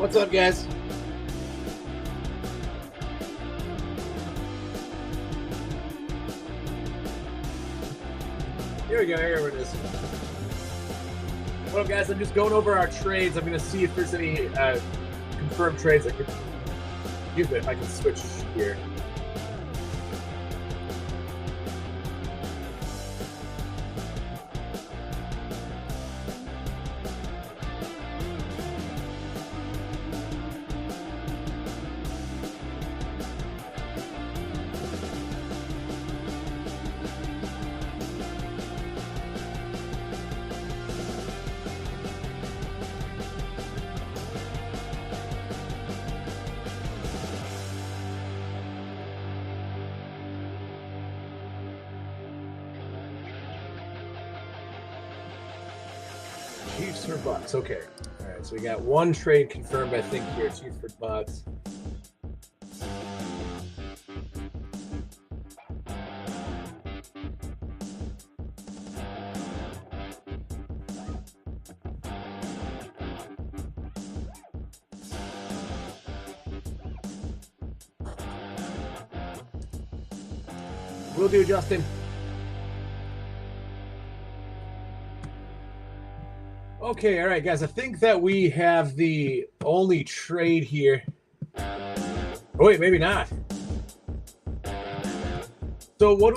What's up, guys? Here we go. Here it is. What up, guys? I'm just going over our trades. I'm going to see if there's any confirmed trades I could. Excuse me, if I can switch here. Chiefs for Bucks. Okay. All right. So we got one trade confirmed, I think, here. Chiefs for Bucks. Will do, Justin. Okay, all right, guys. I think that we have the only trade here. Oh, wait, maybe not. So what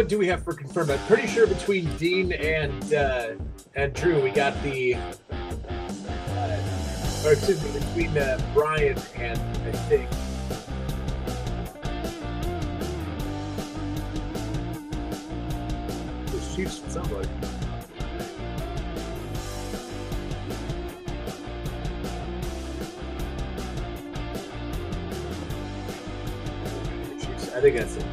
do we have for confirmed? I'm pretty sure between Dean and Drew, we got the, or excuse me, between Brian and I think. The Chiefs sound like. I think that's it.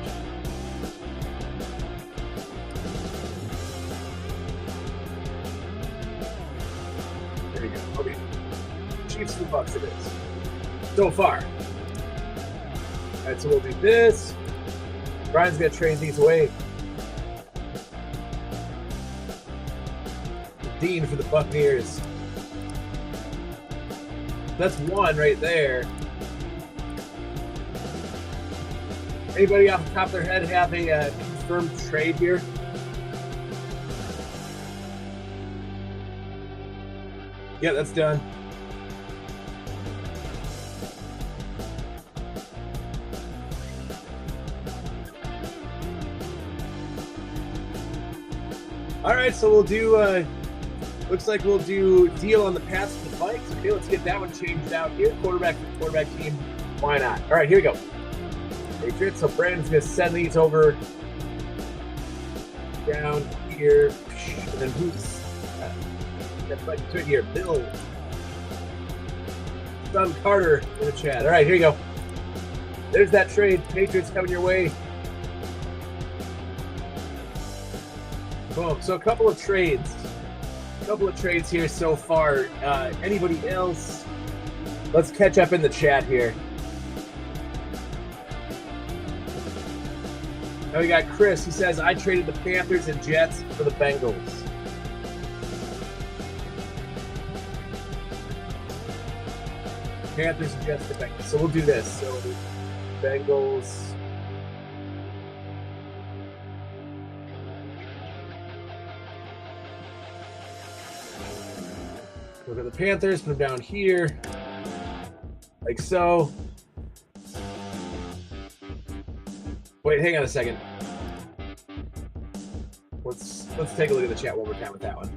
There we go. Okay. Chiefs and Bucks it is. So far. Alright, so we'll do this. Brian's gonna trade these away. Dean for the Buccaneers. That's one right there. Anybody off the top of their head have a confirmed trade here? Yeah, that's done. All right, so we'll do, looks like we'll do deal on the Pats to the Vikes. Okay, let's get that one changed out here. Quarterback for the quarterback team. Why not? All right, here we go. Patriots. So Brandon's going to send these over down here. And then who's to it here? Bill. Son Carter in the chat. All right, here you go. There's that trade. Patriots coming your way. Boom. So a couple of trades. Here so far. Anybody else? Let's catch up in the chat here. Now we got Chris. He says, I traded the Panthers and Jets for the Bengals. Panthers and Jets for Bengals. So we'll do this. So Bengals. Look at the Panthers. Put them down here. Like so. Wait, hang on a second. Let's take a look at the chat one more time with that one.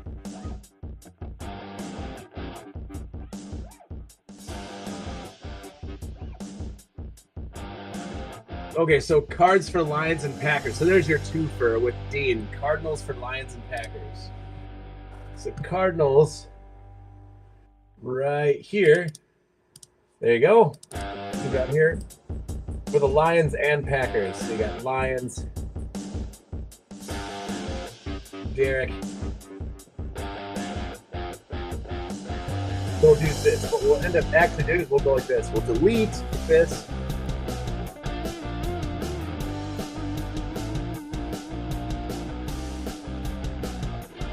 Okay, so cards for Lions and Packers. So there's your twofer with Dean. Cardinals for Lions and Packers. So Cardinals right here. There you go. Put down here. For the Lions and Packers. So you got Lions, Derek. We'll do this. What we'll end up actually doing is we'll go like this. We'll delete this.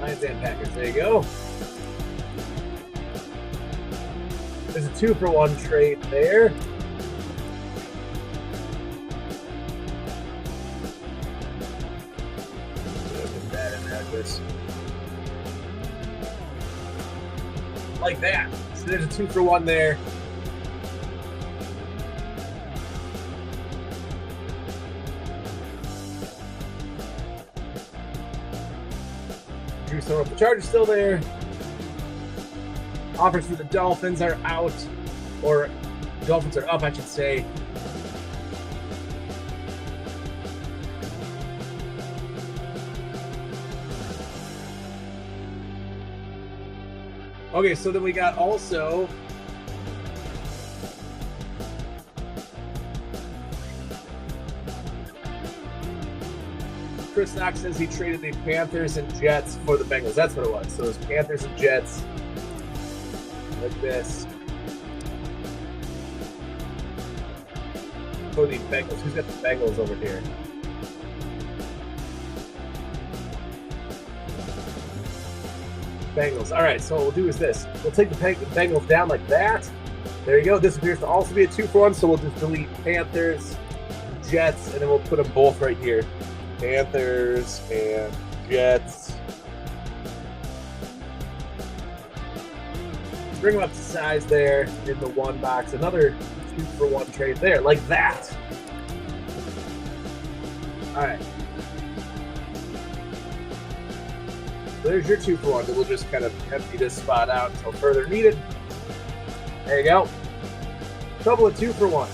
Lions and Packers. There you go. There's a 2-for-1 trade there. Like that. So there's a 2-for-1 there. Drew throwing up the Chargers still there. Offers for the Dolphins are out, or Dolphins are up, I should say. Okay, so then we got also Chris Knox says he traded the Panthers and Jets for the Bengals. That's what it was. So it was Panthers and Jets. Like this. For the Bengals. Who's got the Bengals over here? Bengals. All right, so what we'll do is this. We'll take the Bengals down like that. There you go. This appears to also be a 2-for-1, so we'll just delete Panthers, Jets, and then we'll put them both right here. Panthers and Jets. Bring them up to size there in the one box. Another 2-for-1 trade there, like that. All right. So there's your 2-for-1. Then we'll just kind of empty this spot out until further needed. There you go. Couple of 2-for-1.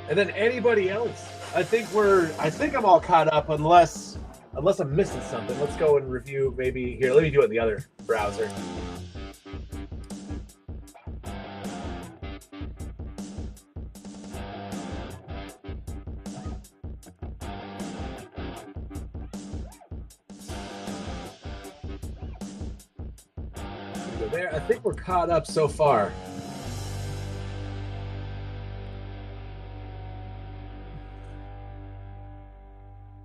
And then anybody else? I think I'm all caught up unless I'm missing something. Let's go and review maybe here. Let me do it in the other browser. Go there. I think we're caught up so far.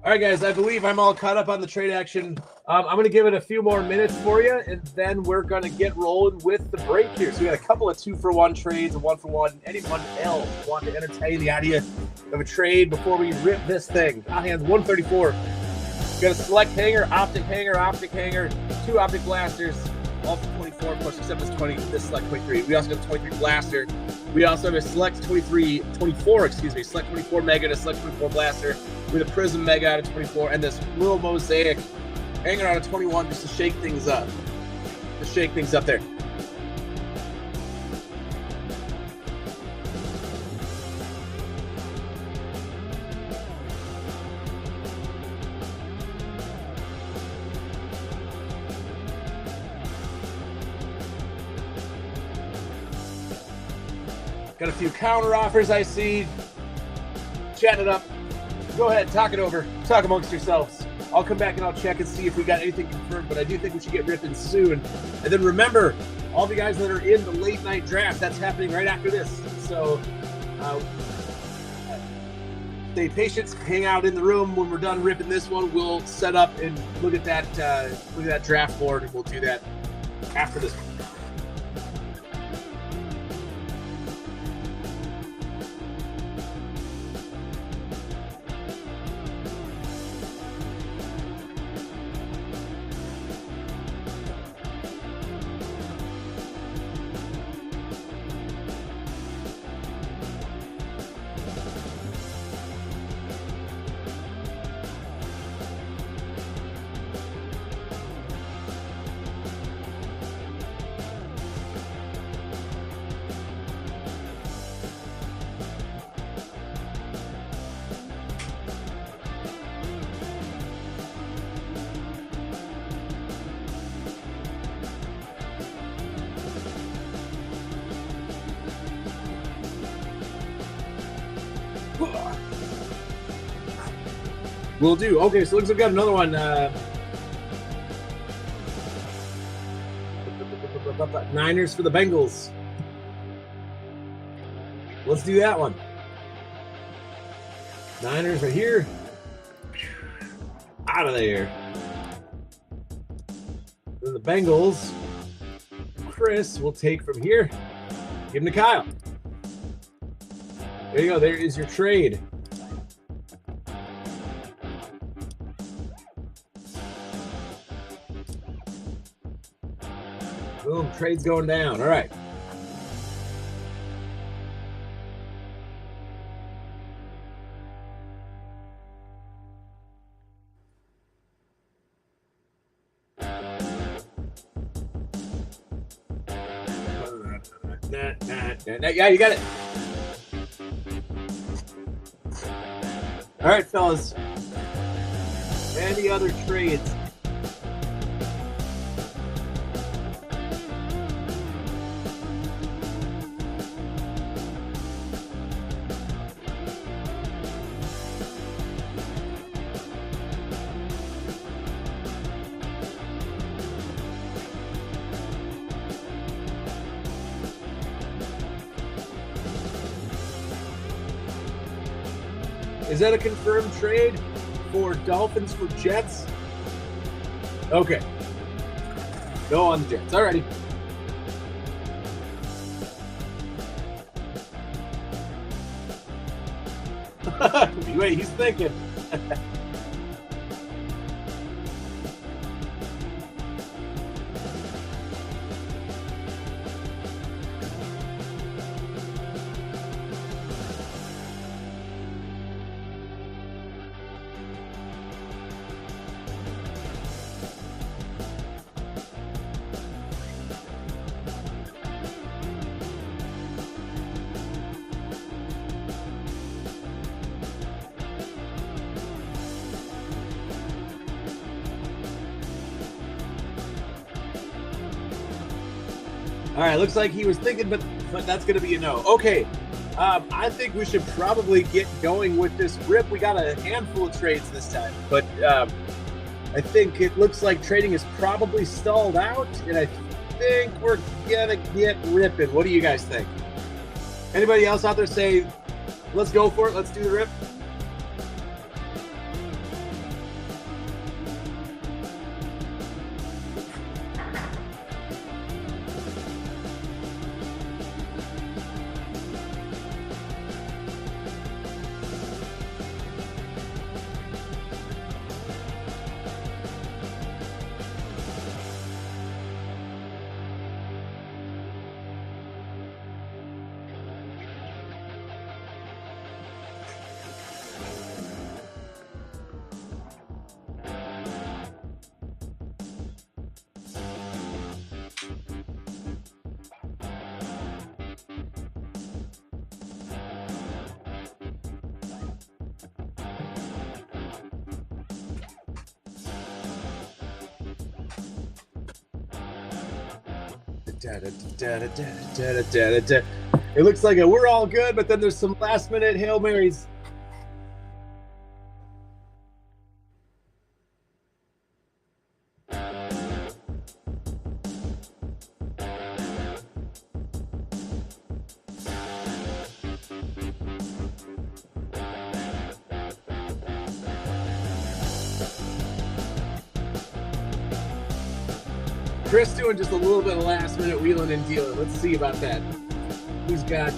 All right, guys, I believe I'm all caught up on the trade action. I'm going to give it a few more minutes for you, and then we're going to get rolling with the break here. So we got a couple of 2-for-1 trades, a 1-for-1. Anyone else want to entertain the idea of a trade before we rip this thing? Hot hands 134. Got a select hanger, optic hanger, 2 optic blasters, all for 24, of course, except this select 23. We also got a 23 blaster. We also have a select 24 mega and a select 24 blaster with a prism mega out of 24 and this little mosaic hanger out of 21 just to shake things up. There. Got a few counter offers I see. Chat it up. Go ahead, talk it over. Talk amongst yourselves. I'll come back and I'll check and see if we got anything confirmed, but I do think we should get ripping soon. And then remember, all the guys that are in the late night draft, that's happening right after this. So stay patient, hang out in the room. When we're done ripping this one, we'll set up and look at that draft board, and we'll do that after this one. Will do. Okay, so looks like we got another one. Niners for the Bengals. Let's do that one. Niners right here. Out of there. Bengals, Chris will take from here. Give him to Kyle. There you go. There is your trade. Boom. Trade's going down. All right. Yeah, you got it. All right, fellas. Any other trades? Is that a confirmed trade for Dolphins for Jets? Okay. Go on the Jets. Alrighty. Wait, he's thinking. All right, looks like he was thinking, but that's going to be a no. Okay, I think we should probably get going with this rip. We got a handful of trades this time, but I think it looks like trading is probably stalled out, and I think we're going to get ripping. What do you guys think? Anybody else out there say, let's go for it, let's do the rip? It looks like we're all good, but then there's some last-minute Hail Marys. Chris doing just a little bit of last minute wheeling and dealing. Let's see about that. Who's got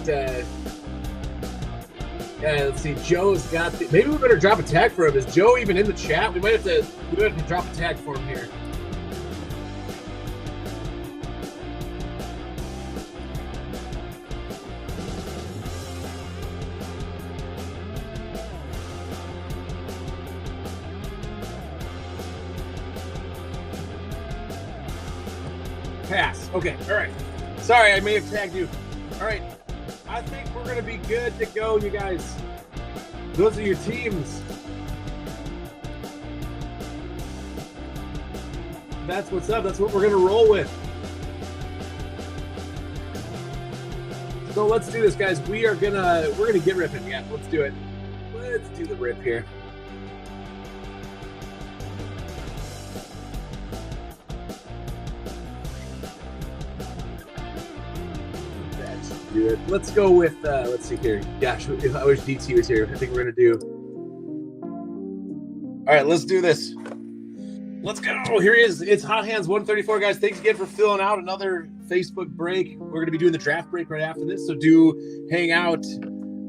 let's see. Joe's got maybe we better drop a tag for him. Is Joe even in the chat? We might have to drop a tag for him here. Pass. Okay. All right. Sorry, I may have tagged you. All right. I think we're going to be good to go, you guys. Those are your teams. That's what's up. That's what we're going to roll with. So let's do this, guys. We're gonna get ripping. Yeah, let's do it. Let's do the rip here. Do it. Let's go with let's see here. Gosh, I wish DT was here. I think we're gonna do. All right, let's do this. Let's go. Here he is. It's Hot Hands 134, guys. Thanks again for filling out another Facebook break. We're going to be doing the draft break right after this, so do hang out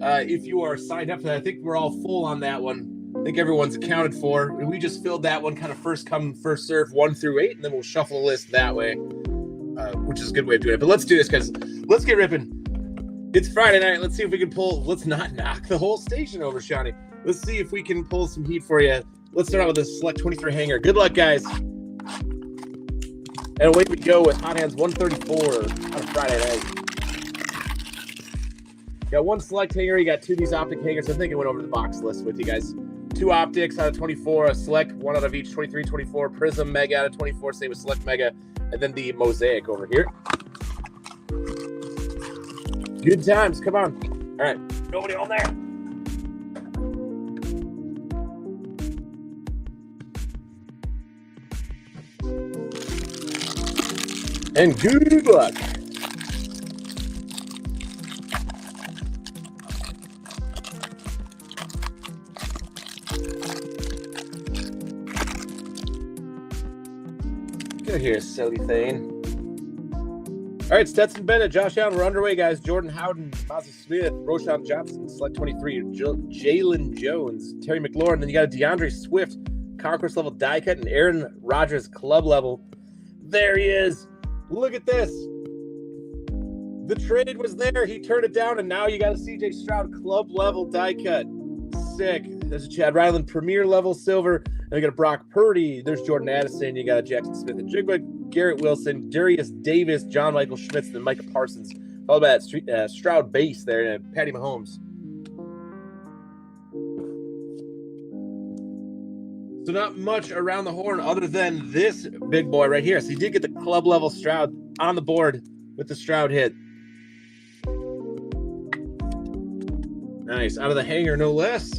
if you are signed up for that. I think we're all full on that one. I think everyone's accounted for. We just filled that one kind of first come, first serve, 1 through 8, and then we'll shuffle the list that way, which is a good way of doing it. But let's do this, guys. Let's get ripping. It's Friday night. Let's see if we can pull. Let's not knock the whole station over, Shawnee. Let's see if we can pull some heat for you. Let's start out with a Select 23 hanger. Good luck, guys. And away we go with Hot Hands 134 on a Friday night. Got one Select hanger. You got 2 of these optic hangers. I think I went over the box list with you guys. 2 optics out of 24. A Select, 1 out of each. 23, 24. Prism Mega out of 24. Same with Select Mega. And then the Mosaic over here. Good times. Come on. All right. Nobody on there. And good luck. Get here, silly thing. All right, Stetson Bennett, Josh Allen, we're underway, guys. Jordan Howden, Mozzie Smith, Roshan Johnson, Select 23, Jalen Jones, Terry McLaurin. Then you got a DeAndre Swift, Concourse level die cut, and Aaron Rodgers club level. There he is. Look at this. The trade was there. He turned it down, and now you got a CJ Stroud club level die cut. Sick. There's a Chad Ryland premier level silver. And we got a Brock Purdy. There's Jordan Addison. You got a Jackson Smith and Jigba, Garrett Wilson, Darius Davis, John Michael Schmitz, and Micah Parsons. All about that Stroud base there, and Patty Mahomes. So not much around the horn other than this big boy right here. So he did get the club level Stroud on the board with the Stroud hit. Nice. Out of the hanger, no less.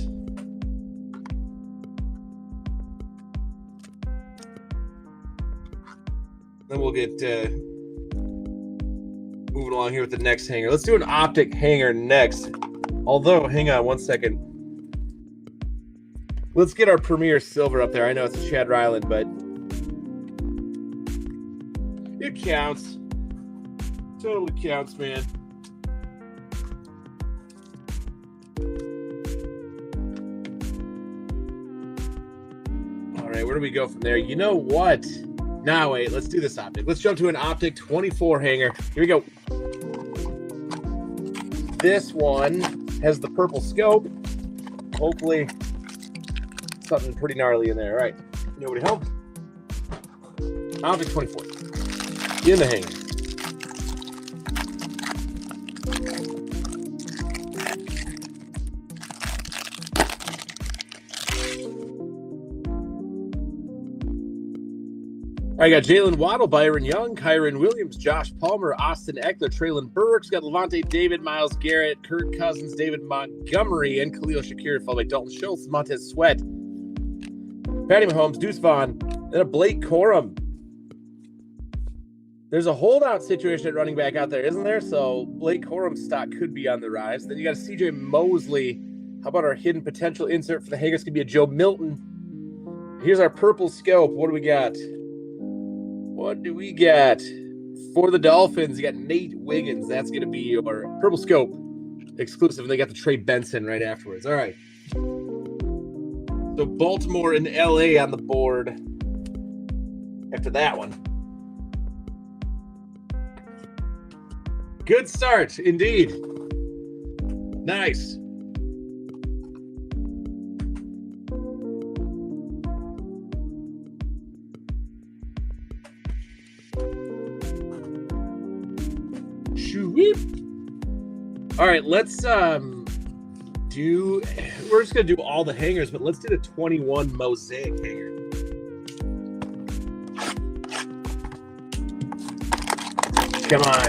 Then we'll get moving along here with the next hanger. Let's do an optic hanger next. Although, hang on one second. Let's get our premier silver up there. I know it's a Chad Ryland, but it counts. Totally counts, man. All right, where do we go from there? You know what? Now, wait, let's do this optic. Let's jump to an optic 24 hanger. Here we go. This one has the purple scope. Hopefully, something pretty gnarly in there. All right. Nobody home. Optic 24. In the hanger. I got Jalen Waddle, Byron Young, Kyron Williams, Josh Palmer, Austin Eckler, Traylon Burks, got Levante David, Myles Garrett, Kirk Cousins, David Montgomery, and Khalil Shakir, followed by Dalton Schultz, Montez Sweat, Patty Mahomes, Deuce Vaughn, then a Blake Corum. There's a holdout situation at running back out there, isn't there? So Blake Corum's stock could be on the rise. Then you got a CJ Mosley. How about our hidden potential insert for the hangers? Could be a Joe Milton. Here's our purple scope. What do we got? What do we got for the Dolphins? You got Nate Wiggins. That's going to be your purple scope exclusive. And they got the Trey Benson right afterwards. All right. So Baltimore and LA on the board after that one. Good start, indeed. Nice. All right, let's we're just gonna do all the hangers, but let's do the 21 Mosaic hanger. Come on.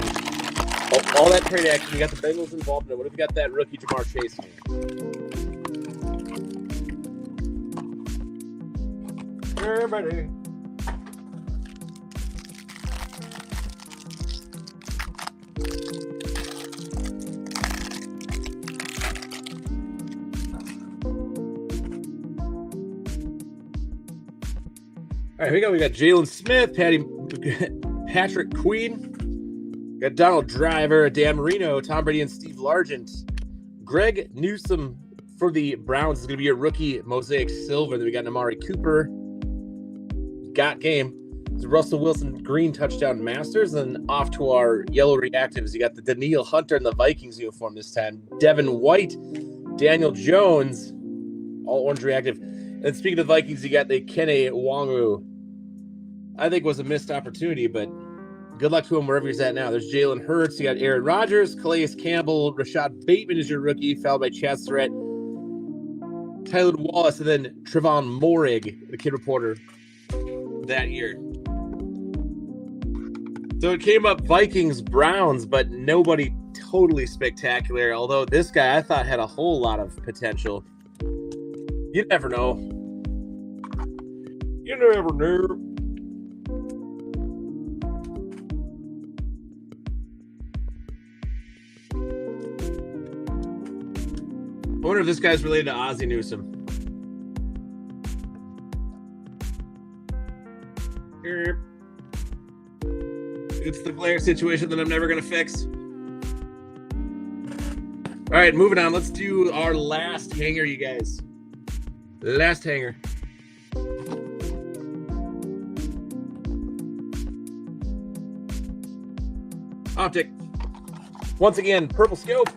All that trade action, you got the Bengals involved in it. What if you got that rookie Jamar Chase? Everybody. All right, here we go. We got Jalen Smith, Patrick Queen. We got Donald Driver, Dan Marino, Tom Brady, and Steve Largent. Greg Newsome for the Browns is going to be a rookie mosaic silver. Then we got Amari Cooper. Got game. It's Russell Wilson green touchdown Masters. And off to our yellow reactives. You got the Danielle Hunter in the Vikings uniform this time. Devin White, Daniel Jones, all orange reactive. And speaking of Vikings, you got the Kene Nwangwu. I think was a missed opportunity, but good luck to him wherever he's at now. There's Jalen Hurts. You got Aaron Rodgers, Calais Campbell, Rashad Bateman is your rookie, followed by Chad Surratt, Tyler Wallace, and then Trevon Moehrig, the kid reporter that year. So it came up Vikings-Browns, but nobody totally spectacular, although this guy I thought had a whole lot of potential. You never know. You never know. I wonder if this guy's related to Ozzie Newsome. It's the Blair situation that I'm never going to fix. All right, moving on. Let's do our last hanger, you guys. Last hanger. Optic. Once again, purple scope.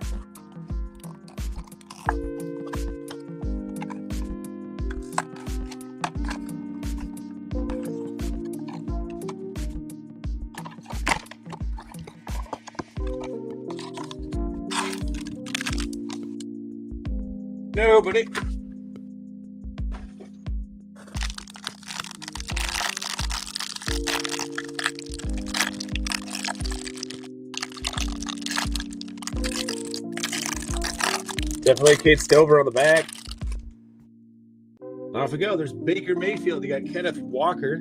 Nobody. Definitely Kate Stover on the back. Off we go. There's Baker Mayfield. You got Kenneth Walker,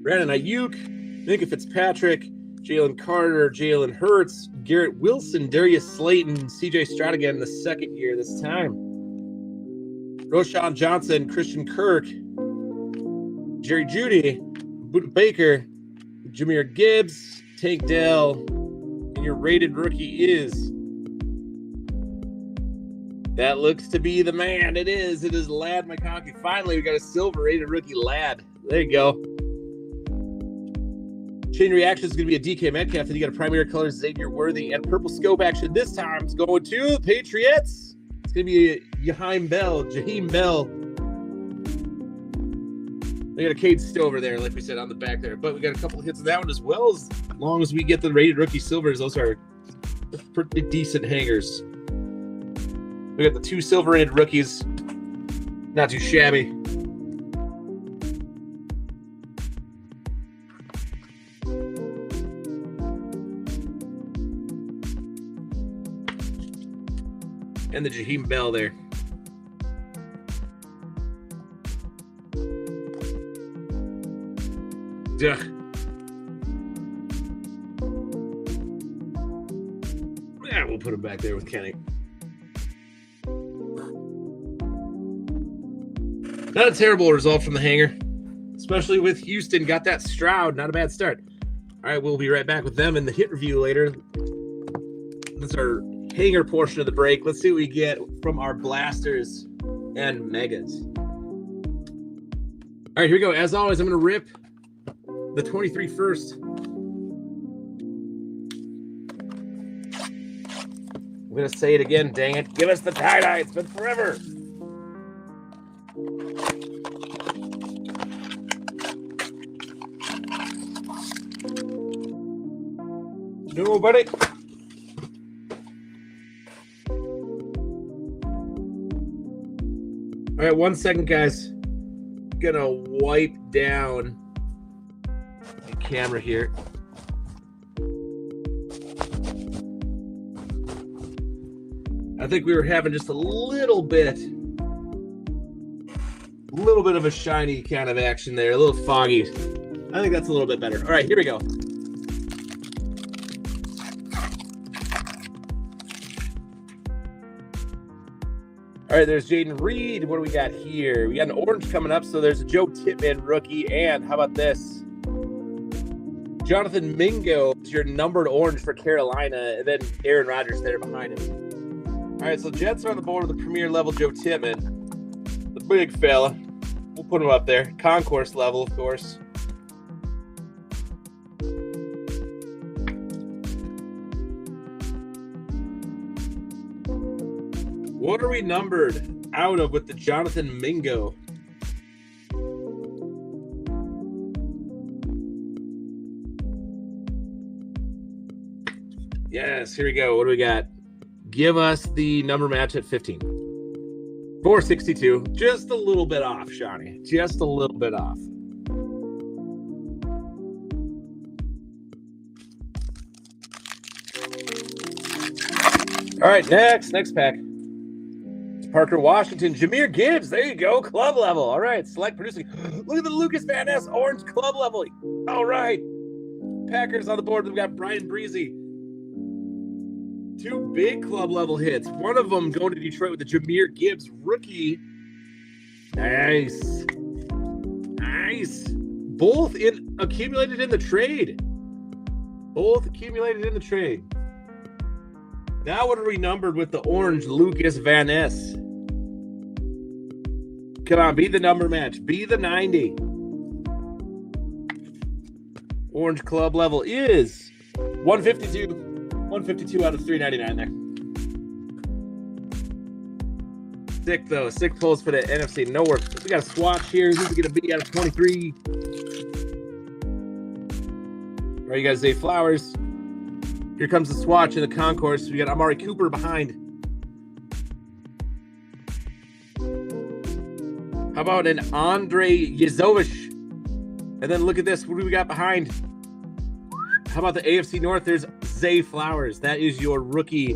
Brandon Ayuk, Minka Fitzpatrick, Jalen Carter, Jalen Hurts, Garrett Wilson, Darius Slayton, CJ Stroud again in the second year this time. Roshan Johnson, Christian Kirk, Jerry Jeudy, Budda Baker, Jahmyr Gibbs, Tank Dell, and your rated rookie is... That looks to be the man. It is. It is Ladd McConkey. Finally, we got a silver rated rookie Ladd. There you go. Chain reaction is going to be a DK Metcalf, and you got a primary color Xavier Worthy, and purple scope action this time is going to the Patriots. It's going to be Jaheim Bell. We got a Cade Stover there, like we said, on the back there. But we got a couple of hits of that one as well, as long as we get the rated rookie silvers. Those are pretty decent hangers. We got the two silver rated rookies. Not too shabby. And the Jaheim Bell there. Ugh. Yeah, we'll put him back there with Kenny. Not a terrible result from the hanger, especially with Houston. Got that Stroud. Not a bad start. All right, we'll be right back with them in the hit review later. That's our hanger portion of the break. Let's see what we get from our blasters and megas. All right, here we go. As always, I'm going to rip the 23 first. I'm going to say it again, dang it. Give us the tie-dye. It's been forever. Nobody. All right, 1 second, guys. Gonna wipe down the camera here. I think we were having just a little bit of a shiny kind of action there, a little foggy. I think that's a little bit better. All right, here we go. All right, there's Jaden Reed. What do we got here? We got an orange coming up, so there's a Joe Tippmann rookie. And how about this? Jonathan Mingo is your numbered orange for Carolina, and then Aaron Rodgers there behind him. All right, so Jets are on the board with the premier level Joe Tippmann, the big fella. We'll put him up there. Concourse level, of course. What are we numbered out of with the Jonathan Mingo? Yes, here we go. What do we got? Give us the number match at 15. 462. Just a little bit off, Shawnee. Just a little bit off. All right, next pack. Parker Washington, Jahmyr Gibbs. There you go, club level. All right, select producing. Look at the Lucas Van Ness orange club level. All right, Packers on the board. We've got Brian Breezy. 2 big club level hits. One of them going to Detroit with the Jahmyr Gibbs rookie. Nice. Both accumulated in the trade. Now what are we numbered with the orange Lucas Van Ness? Come on, be the number match. Be the 90. Orange club level is 152. 152 out of 399 there. Sick, though. Sick pulls for the NFC North. We got a swatch here. Who's going to be out of 23? All right, you got Zay Flowers. Here comes the swatch in the concourse. We got Amari Cooper behind. How about an Andre Yezovich? And then look at this. What do we got behind? How about the AFC North? There's Zay Flowers. That is your rookie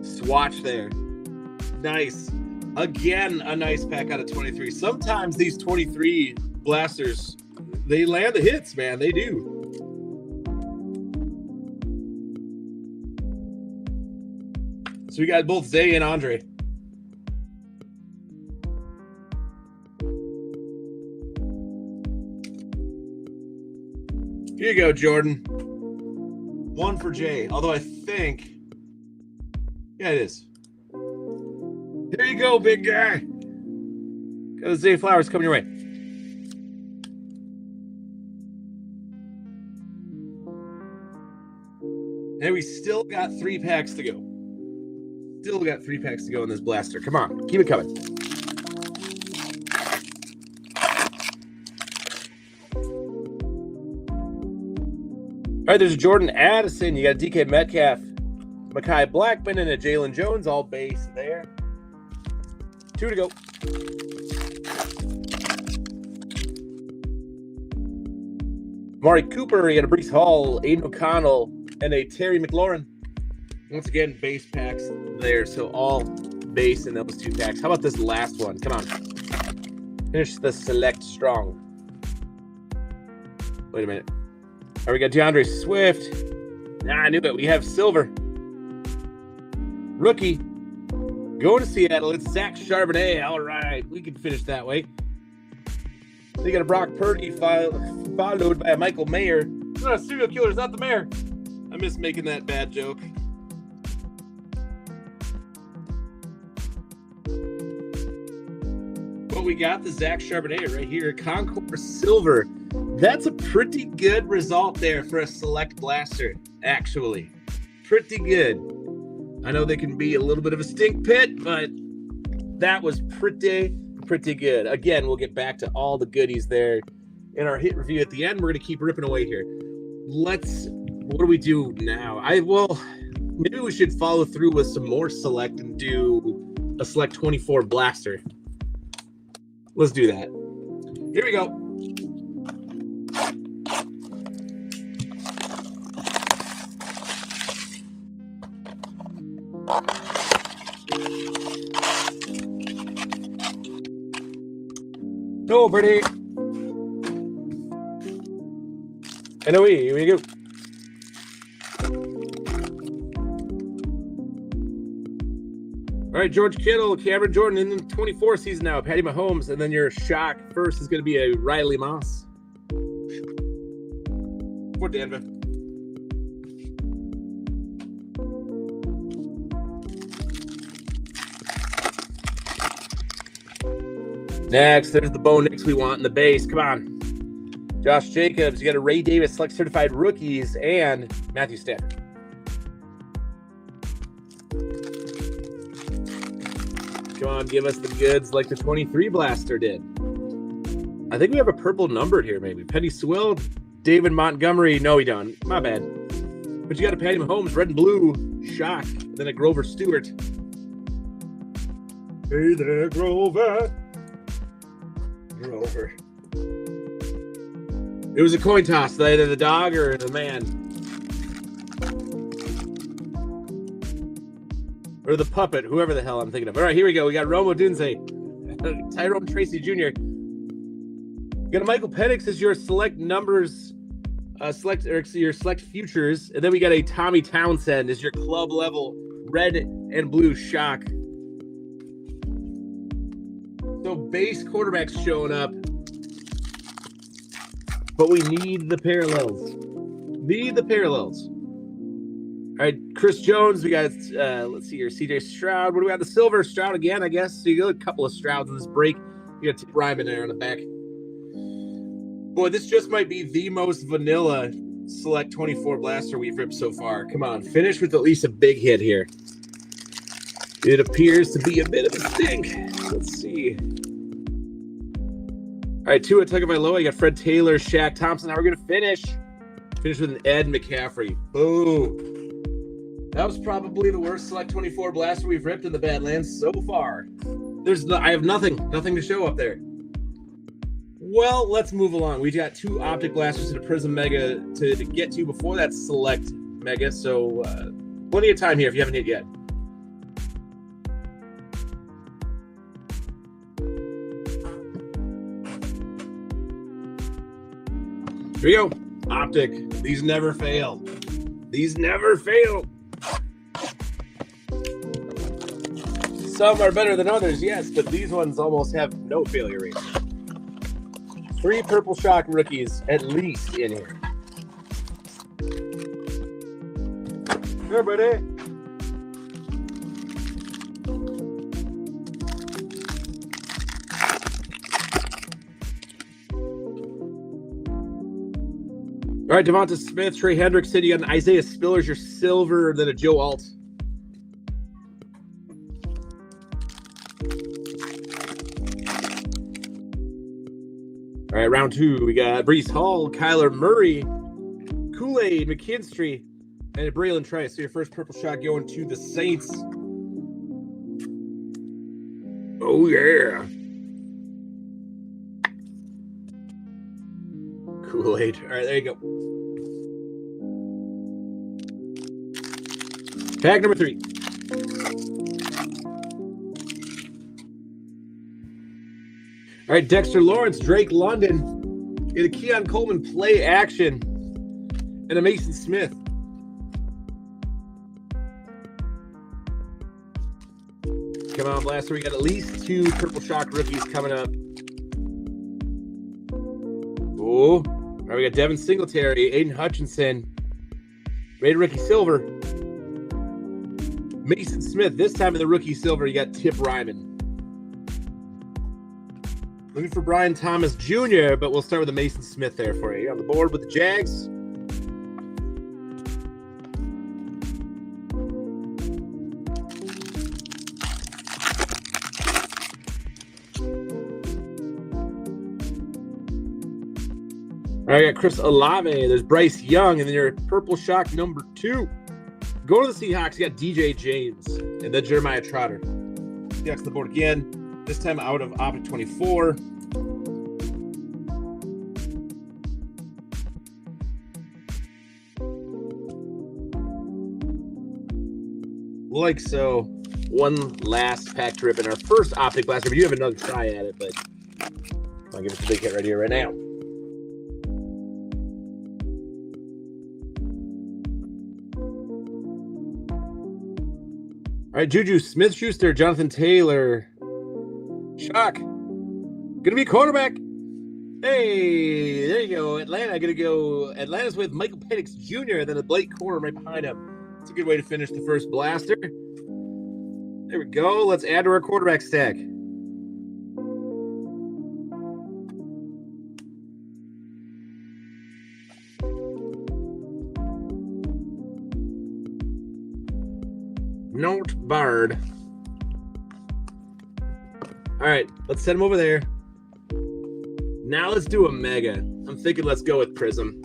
swatch there. Nice. Again, a nice pack out of 23. Sometimes these 23 blasters, they land the hits, man. They do. So we got both Zay and Andre. Here you go, Jordan. 1 for Jay. Although I think... Yeah, it is. There you go, big guy. Got a Zay Flowers coming your way. And we still got 3 packs to go. Still got 3 packs to go in this blaster. Come on. Keep it coming. All right, there's a Jordan Addison. You got a DK Metcalf, Mekhi Blackmon, and a Jalen Jones, all base there. 2 to go. Amari Cooper, you got a Breece Hall, Aiden O'Connell, and a Terry McLaurin. Once again, base packs there, so all base in those 2 packs. How about this last one? Come on. Finish the select strong. Wait a minute. All right, we got DeAndre Swift. I knew it. We have silver. Rookie. Going to Seattle. It's Zach Charbonnet. All right. We can finish that way. They got a Brock Purdy followed by a Michael Mayer. It's not a serial killer. It's not the mayor. I miss making that bad joke. But we got the Zach Charbonnet right here. Concourse Silver. That's a pretty good result there for a select blaster, actually. Pretty good. I know they can be a little bit of a stink pit, but that was pretty good. Again, we'll get back to all the goodies there in our hit review at the end. We're going to keep ripping away here. What do we do now? Maybe we should follow through with some more select and do a select 24 blaster. Let's do that. Here we go. No, Birdie. And away, here we go. All right, George Kittle, Cameron Jordan in the 24 season now. Patty Mahomes, and then your shock first is going to be a Riley Moss. For Denver. Next, there's the Bo Nix we want in the base. Come on. Josh Jacobs, you got a Ray Davis Select Certified Rookies, and Matthew Stafford. Come on, give us the goods like the 23 Blaster did. I think we have a purple numbered here, maybe. Penny Sewell, David Montgomery. No, we don't. My bad. But you got a Patty Mahomes, red and blue, shock, and then a Grover Stewart. Hey there, Grover. Grover. It was a coin toss, either the dog or the man. Or the puppet, whoever the hell I'm thinking of. All right, here we go. We got Rome Odunze, Tyrone Tracy Jr. You got a Michael Penix as your select numbers, your select futures, and then we got a Tommy Townsend as your club level red and blue shock. So base quarterbacks showing up, but we need the parallels. All right, Chris Jones. We got, let's see here, CJ Stroud. What do we got? The silver Stroud again, I guess. So you got a couple of Strouds in this break. You got Tip Ryman there on the back. Boy, this just might be the most vanilla Select 24 Blaster we've ripped so far. Come on, finish with at least a big hit here. It appears to be a bit of a stink. Let's see. All right, Tua Tagovailoa. You got Fred Taylor, Shaq Thompson. Now we're going to finish with an Ed McCaffrey. Boom. That was probably the worst Select 24 Blaster we've ripped in the Badlands so far. I have nothing to show up there. Well, let's move along. We got two Optic Blasters and a Prism Mega to get to before that Select Mega, so plenty of time here if you haven't hit yet. Here we go. Optic. These never fail. Some are better than others, yes, but these ones almost have no failure rate. 3 purple shock rookies at least in here. Here, buddy. All right, Devonta Smith, Trey Hendrickson. You got an Isaiah Spillers, your silver, and then a Joe Alt. All right, round 2. We got Breece Hall, Kyler Murray, Kool-Aid, McKinstry, and a Braylon Trice. So your first purple shot going to the Saints. Oh, yeah. Kool-Aid. All right, there you go. Pack number 3. All right, Dexter Lawrence, Drake London, and a Keon Coleman play action, and a Mason Smith. Come on, Blaster. We got at least 2 purple shock rookies coming up. Oh, all right, we got Devin Singletary, Aiden Hutchinson, Rated Rookie Silver, Mason Smith. This time in the Rookie Silver, you got Tip Ryman. Looking for Brian Thomas Jr., but we'll start with the Mason Smith there for you. On the board with the Jags. All right, I got Chris Olave. There's Bryce Young, and then your purple shock number 2. Go to the Seahawks. You got DJ James, and then Jeremiah Trotter. Seahawks on the board again. This time out of Optic 24. Like so. One last pack to rip in our first Optic Blaster. We do have another try at it, but I'll give us a big hit right here, right now. All right, Juju Smith-Schuster, Jonathan Taylor. Shock. Gonna be quarterback. Hey, there you go. Atlanta, gonna go. Atlanta's with Michael Penix Jr., then the Blake Corum right behind him. It's a good way to finish the first blaster. There we go. Let's add to our quarterback stack. Not Bard. All right, let's set him over there. Now let's do a mega. I'm thinking let's go with Prism.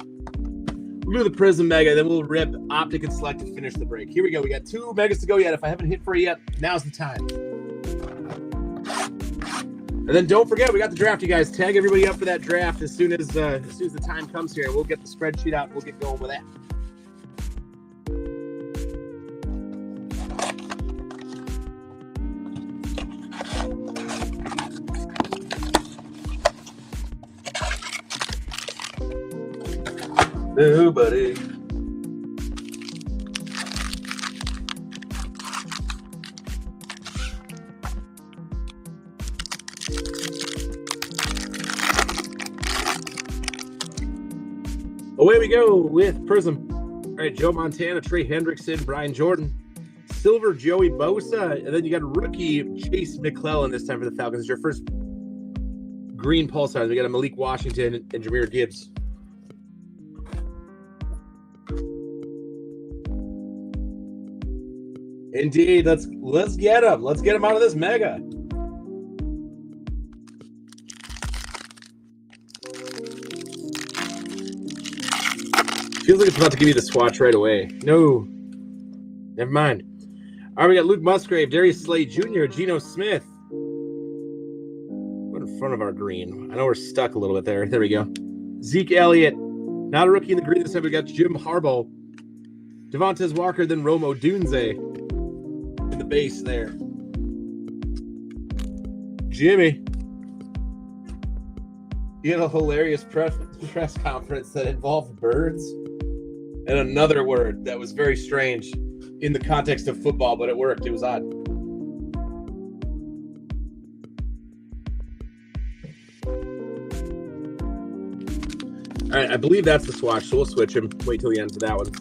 We'll do the Prism mega, then we'll rip Optic and Select to finish the break. Here we go. We got 2 megas to go yet. If I haven't hit for you yet, now's the time. And then don't forget, we got the draft, you guys. Tag everybody up for that draft as soon as the time comes here. We'll get the spreadsheet out. We'll get going with that. Nobody. Away we go with Prism. All right, Joe Montana, Trey Hendrickson, Brian Jordan, Silver, Joey Bosa, and then you got a rookie, Chase McClellan this time for the Falcons. It's your first green pulsar. We got a Malik Washington and Jahmyr Gibbs. Indeed, let's get him. Let's get him out of this mega. Feels like it's about to give you the swatch right away. No, never mind. All right, we got Luke Musgrave, Darius Slay Jr., Geno Smith. We're in front of our green. I know we're stuck a little bit there. There we go. Zeke Elliott, not a rookie in the green this time. We got Jim Harbaugh, Devontae Walker, then Rome Odunze. The base there. Jimmy. You had a hilarious press conference that involved birds and another word that was very strange in the context of football, but it worked. It was odd. All right, I believe that's the swatch, so we'll switch him. Wait till the end for that one.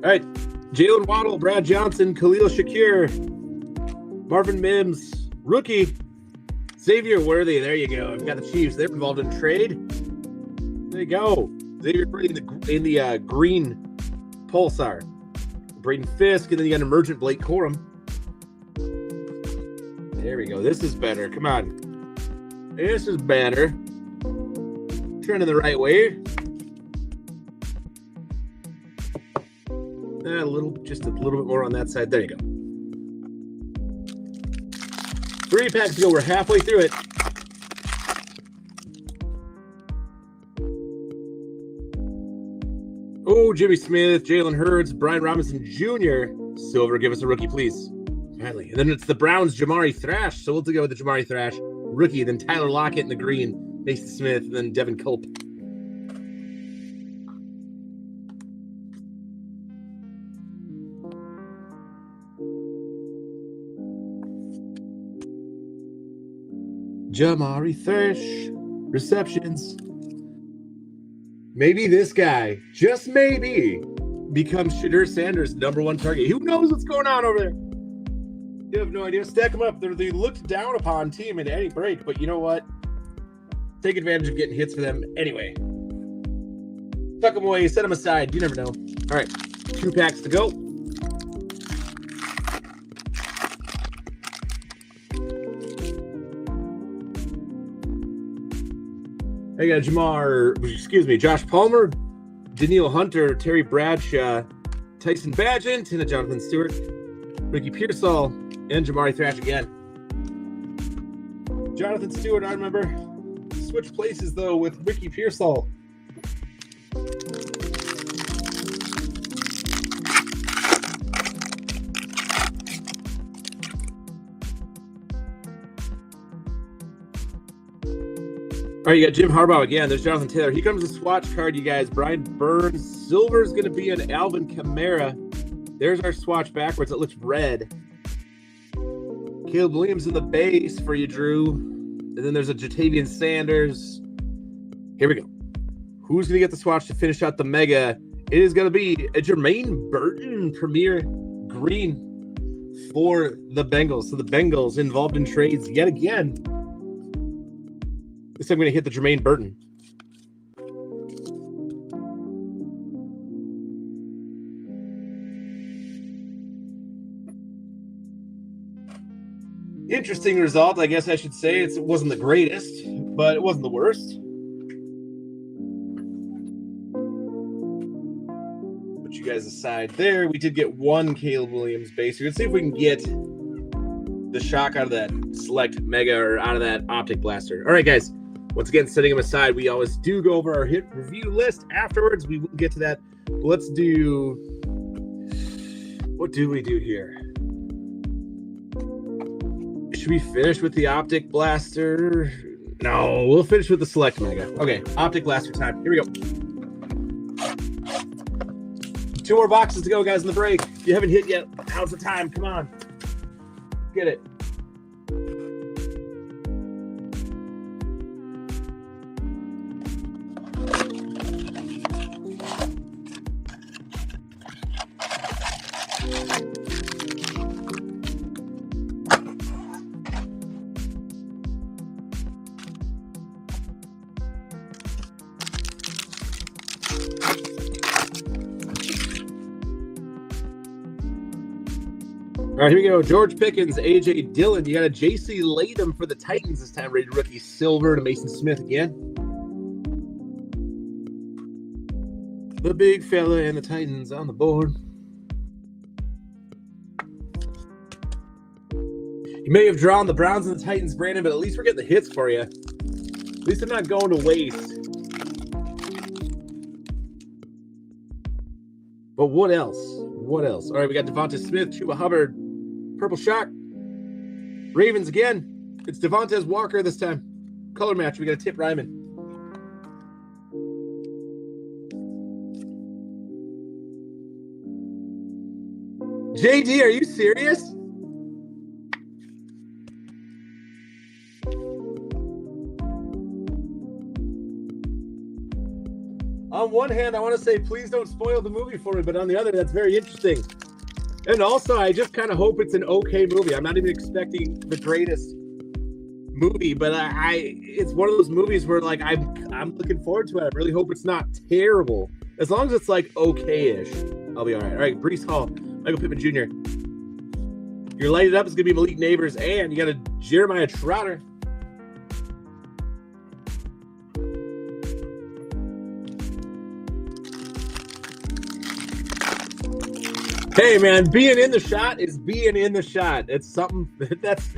All right, Jalen Waddle, Brad Johnson, Khalil Shakir, Marvin Mims, rookie, Xavier Worthy. There you go. I've got the Chiefs. They're involved in trade. There you go. Xavier Worthy in the green pulsar. Braden Fisk, and then you got emergent Blake Corum. There we go. This is better. Come on. This is better. Trending the right way. Just a little bit more on that side. There you go. 3 packs to go. We're halfway through it. Oh, Jimmy Smith, Jalen Hurts, Brian Robinson Jr. Silver, give us a rookie, please. Finally. And then it's the Browns, Jamari Thrash. So we'll go with the Jamari Thrash rookie. Then Tyler Lockett in the green, Mason Smith, and then Devin Culp. Jamari Thrash, receptions. Maybe this guy, just maybe, becomes Shadur Sanders' #1 target. Who knows what's going on over there? You have no idea. Stack them up. They're the looked down upon team in any break, but you know what? Take advantage of getting hits for them anyway. Tuck them away, set them aside. You never know. All right, 2 packs to go. I got Josh Palmer, Daniil Hunter, Terry Bradshaw, Tyson Bagent, and Jonathan Stewart, Ricky Pearsall, and Jamari Thrash again. Jonathan Stewart, I remember. Switch places, though, with Ricky Pearsall. All right, you got Jim Harbaugh again. There's Jonathan Taylor. Here comes the swatch card, you guys. Brian Burns. Silver is going to be an Alvin Kamara. There's our swatch backwards. It looks red. Caleb Williams in the base for you, Drew. And then there's a Jatavian Sanders. Here we go. Who's going to get the swatch to finish out the mega? It is going to be a Jermaine Burton Premier Green for the Bengals. So the Bengals involved in trades yet again. This time I'm going to hit the Jermaine Burton. Interesting result, I guess I should say. It wasn't the greatest, but it wasn't the worst. Put you guys aside there. We did get one Caleb Williams base. We're going to see if we can get the shock out of that select mega or out of that optic blaster. All right, guys. Once again, setting them aside, we always do go over our hit review list afterwards. We will get to that. But let's do... What do we do here? Should we finish with the optic blaster? No, we'll finish with the select mega. Okay, optic blaster time. Here we go. 2 more boxes to go, guys, in the break. If you haven't hit yet, now's the time. Come on. Get it. All right, here we go. George Pickens, A.J. Dillon. You got a J.C. Latham for the Titans this time. Rated rookie silver to Mason Smith again. The big fella and the Titans on the board. You may have drawn the Browns and the Titans, Brandon, but at least we're getting the hits for you. At least they're not going to waste. But what else? What else? All right, we got Devonta Smith, Chuba Hubbard, Purple Shock. Ravens again. It's Devontae Walker this time. Color match. We got a Tip Ryman. JD, are you serious? On one hand, I want to say, please don't spoil the movie for me. But on the other, that's very interesting. And also, I just kind of hope it's an okay movie. I'm not even expecting the greatest movie, but it's one of those movies where, like, I'm looking forward to it. I really hope it's not terrible. As long as it's, like, okay-ish, I'll be all right. All right, Breece Hall, Michael Pittman Jr. You're lighted up. It's going to be Malik Neighbors, and you got a Jeremiah Trotter. Hey, man, being in the shot is being in the shot. It's something that's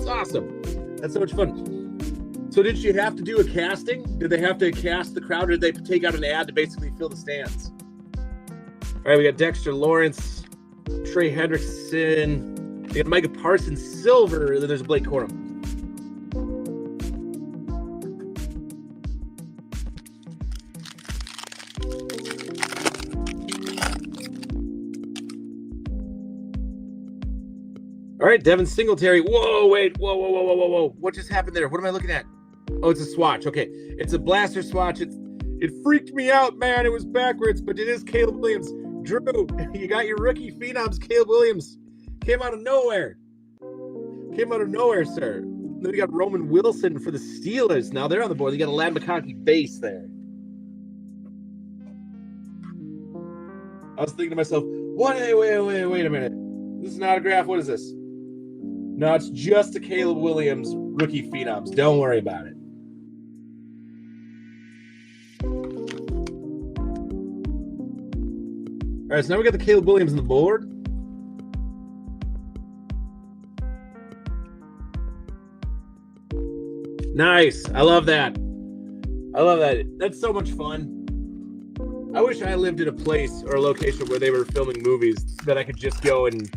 awesome. That's so much fun. So did you have to do a casting? Did they have to cast the crowd, or did they take out an ad to basically fill the stands? All right, we got Dexter Lawrence, Trey Hendrickson, we got Micah Parsons, silver, and then there's Blake Corum. All right, Devin Singletary. Whoa, wait. Whoa. What just happened there? What am I looking at? Oh, it's a swatch. Okay. It's a blaster swatch. It freaked me out, man. It was backwards, but it is Caleb Williams. Drew, you got your rookie phenoms, Caleb Williams. Came out of nowhere. Sir. Then we got Roman Wilson for the Steelers. Now they're on the board. They got a Ladd McConkey base there. I was thinking to myself, wait a minute. This is an autograph. What is this? No, it's just a Caleb Williams rookie phenoms. Don't worry about it. All right, so now we got the Caleb Williams on the board. Nice. I love that. That's so much fun. I wish I lived in a place or a location where they were filming movies that I could just go and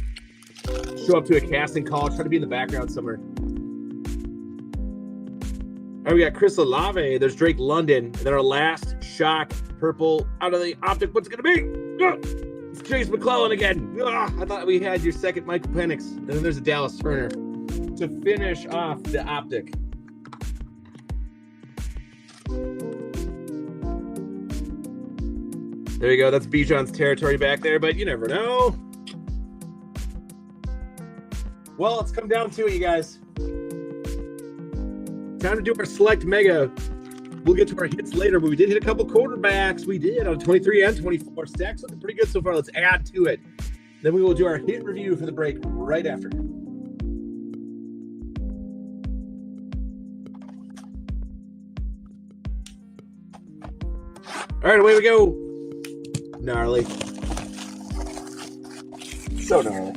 show up to a casting call, try to be in the background somewhere. All right, we got Chris Olave. There's Drake London. And then our last shock purple out of the optic. What's it going to be? It's Chase McClellan again. I thought we had your second Michael Penix. And then there's a Dallas Turner to finish off the optic. There you go. That's Bijan's territory back there, but you never know. Well, let's come down to it, you guys. Time to do our select mega. We'll get to our hits later, but we did hit a couple quarterbacks. We did on 23 and 24. Stacks looking pretty good so far. Let's add to it. Then we will do our hit review for the break right after. All right, away we go. Gnarly. So gnarly.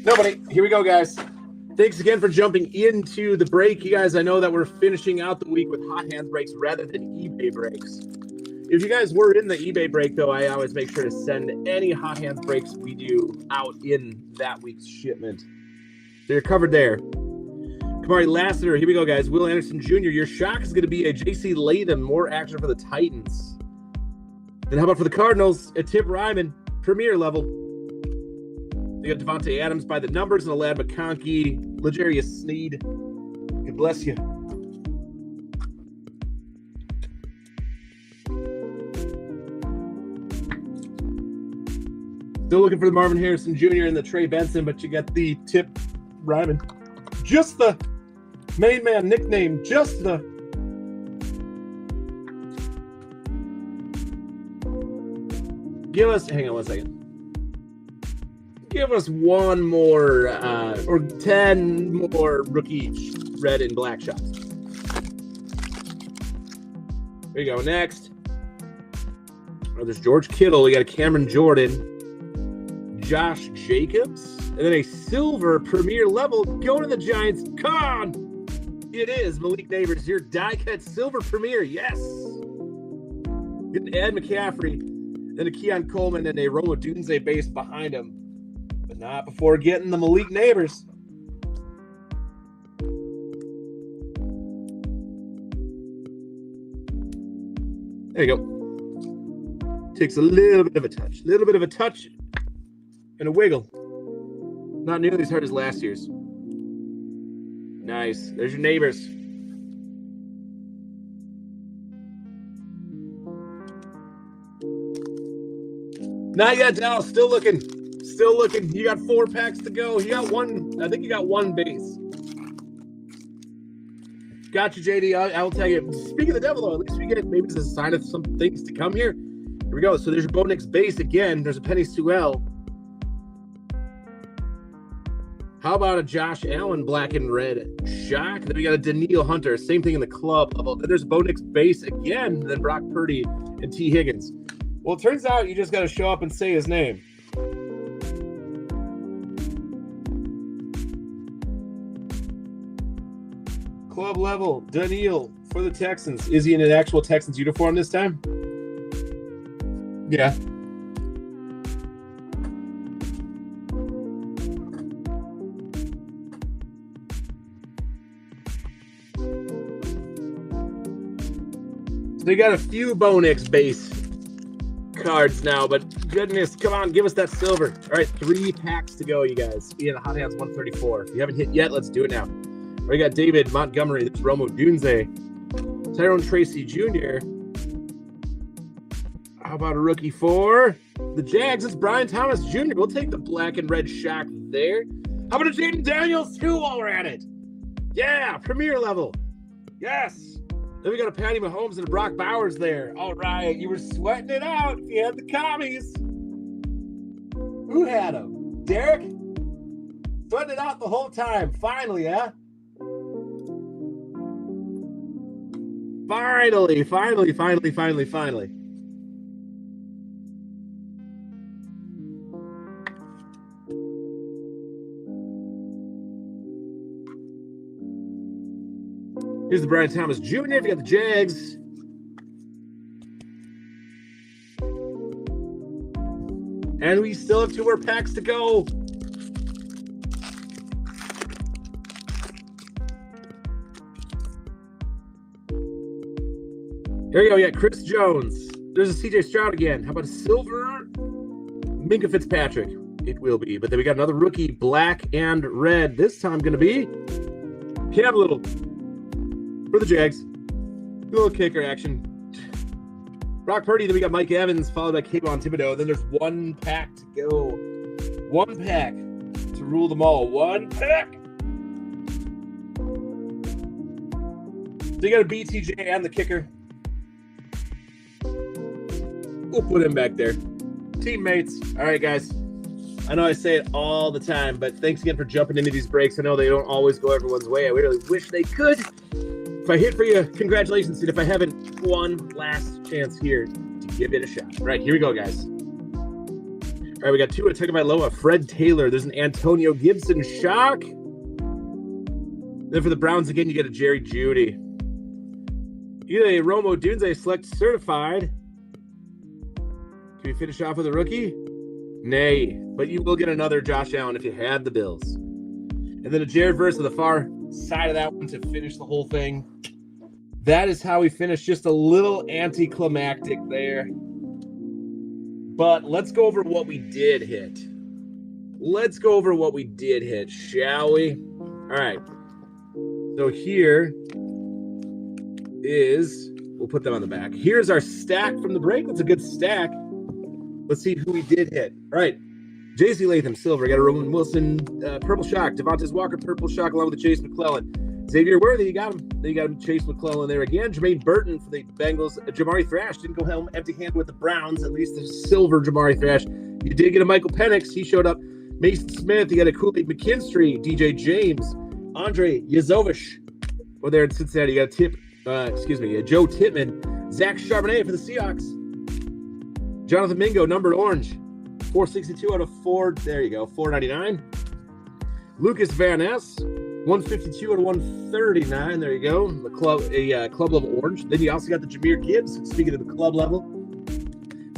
Nobody. Here we go, guys. Thanks again for jumping into the break. You guys, I know that we're finishing out the week with hot hands breaks rather than eBay breaks. If you guys were in the eBay break, though, I always make sure to send any hot hands breaks we do out in that week's shipment. So you're covered there. Kamari Lassiter, here we go, guys. Will Anderson Jr., your shock is going to be a J.C. Latham, more action for the Titans. Then how about for the Cardinals? A Tip Ryman, premier level. You got Devontae Adams by the numbers and a Lad McConkey, L'Jarius Sneed. God bless you. Still looking for the Marvin Harrison Jr. and the Trey Benson, but you got the Tip Ryman. Just the main man nickname, just the. Give us, hang on one second. Give us one more, or 10 more rookie red and black shots. There you go. Next. Oh, there's George Kittle. We got a Cameron Jordan. Josh Jacobs. And then a silver premier level going to the Giants. Come on. It is Malik Neighbors, your die-cut silver premier. Yes. Getting Ed McCaffrey. Then a Keon Coleman and a Roma Dunze base behind him. But not before getting the Malik Neighbors. There you go. Takes a little bit of a touch. A little bit of a touch and a wiggle. Not nearly as hard as last year's. Nice. There's your Neighbors. Not yet, Dallas. Still looking. Still looking. You got 4 packs to go. You got one. I think you got one base. Got you, JD. I will tell you. Speaking of the devil, though, at least we get it. Maybe it's a sign of some things to come here. Here we go. So there's your Bo Nix base again. There's a Penny Sewell. How about a Josh Allen black and red shock? Then we got a Danielle Hunter. Same thing in the club level. Then there's Bo Nix base again. Then Brock Purdy and T. Higgins. Well, it turns out you just got to show up and say his name. Club level, Danielle for the Texans. Is he in an actual Texans uniform this time? Yeah. So they got a few Bo Nix base cards now, but goodness, come on, give us that silver. All right, 3 packs to go, you guys. Be in the Hot Hands 134. If you haven't hit yet, let's do it now. We got David Montgomery. This is Roma Dunze. Tyrone Tracy Jr. How about a rookie for the Jags? It's Brian Thomas Jr. We'll take the black and red shock there. How about a Jaden Daniels too while we're at it? Yeah, premier level. Yes. Then we got a Patty Mahomes and a Brock Bowers there. All right, you were sweating it out. You had the commies. Who had them? Derek? Sweating it out the whole time. Finally, huh? Finally. Here's the Brian Thomas Jr. You got the Jags. And we still have 2 more packs to go. Here we go. Yeah, Chris Jones. There's a CJ Stroud again. How about a silver Minkah Fitzpatrick? It will be. But then we got another rookie, black and red. This time going to be Cam Little for the Jags. A little kicker action. Brock Purdy. Then we got Mike Evans, followed by Kayvon Thibodeau. Then there's 1 pack to go. 1 pack to rule them all. 1 pack. So you got a BTJ and the kicker. We'll put him back there. Teammates. All right, guys. I know I say it all the time, but thanks again for jumping into these breaks. I know they don't always go everyone's way. I really wish they could. If I hit for you, congratulations. And if I haven't, one last chance here to give it a shot. All right, here we go, guys. All right, we got Tua Tagovailoa, Fred Taylor. There's an Antonio Gibson shock. Then for the Browns again, you get a Jerry Jeudy. You get a Rome Odunze Select Certified. Can we finish off with a rookie? Nay, but you will get another Josh Allen if you had the Bills. And then a Jared Verse to the far side of that one to finish the whole thing. That is how we finish. Just a little anticlimactic there. But let's go over what we did hit. Let's go over what we did hit, shall we? All right. So here is, we'll put them on the back. Here's our stack from the break. That's a good stack. Let's see who we did hit. All right. J.C. Latham, silver. Got a Roman Wilson, purple shock. Devontae Walker, purple shock, along with the Chase McClellan. Xavier Worthy, you got him. Then you got Chase McClellan there again. Jermaine Burton for the Bengals. Jamari Thrash didn't go home empty-handed with the Browns. At least the silver Jamari Thrash. You did get a Michael Penix. He showed up. Mason Smith. You got a Kool-Aid McKinstry. DJ James. Andre Yazovich. Over there in Cincinnati. You got Joe Tittman. Zach Charbonnet for the Seahawks. Jonathan Mingo, numbered orange. 462 out of 4. There you go. 499. Lucas Van Ness. 152 out of 139. There you go. The club, club level orange. Then you also got the Jahmyr Gibbs. Speaking of the club level.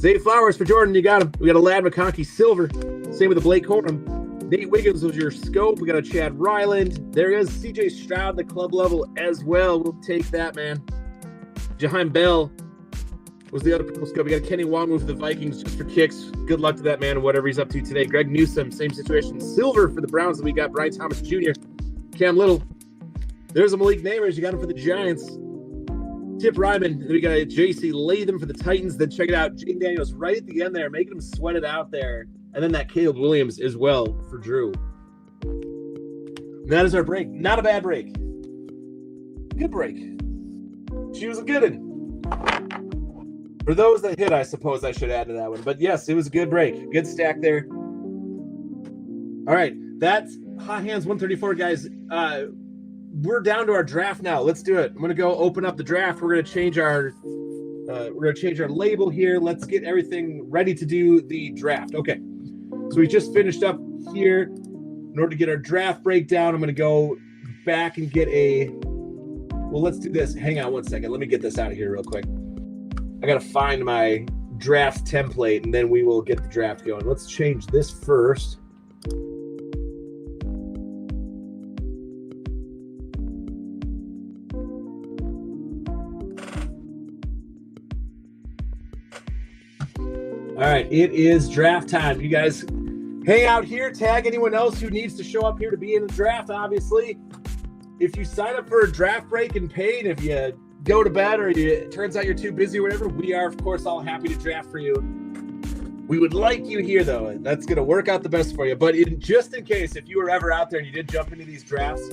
Zay Flowers for Jordan. You got him. We got a Ladd McConkey silver. Same with the Blake Corum. Nate Wiggins was your scope. We got a Chad Ryland. There is CJ Stroud, the club level as well. We'll take that, man. Jaheim Bell was the other purple scope. We got Kenny Wongwu for the Vikings just for kicks. Good luck to that man, whatever he's up to today. Greg Newsome, same situation. Silver for the Browns. And we got Brian Thomas Jr., Cam Little. There's a Malik Neighbors. You got him for the Giants. Tip Ryman. Then we got a J.C. Latham for the Titans. Then check it out. Jane Daniels right at the end there, making him sweat it out there. And then that Caleb Williams as well for Drew. And that is our break. Not a bad break. Good break. She was a good one. For those that hit, I suppose I should add to that one. But yes, it was a good break. Good stack there. All right. That's Hot Hands 134, guys. We're down to our draft now. Let's do it. I'm going to go open up the draft. We're going to change our label here. Let's get everything ready to do the draft. Okay. So we just finished up here. In order to get our draft breakdown, I'm going to go back and get well, let's do this. Hang on one second. Let me get this out of here real quick. I got to find my draft template, and then we will get the draft going. Let's change this first. All right, it is draft time. You guys hang out here. Tag anyone else who needs to show up here to be in the draft, obviously. If you sign up for a draft break and paid, if you go to bed or it turns out you're too busy or whatever, we are, of course, all happy to draft for you. We would like you here, though. That's going to work out the best for you. But just in case, if you were ever out there and you did jump into these drafts,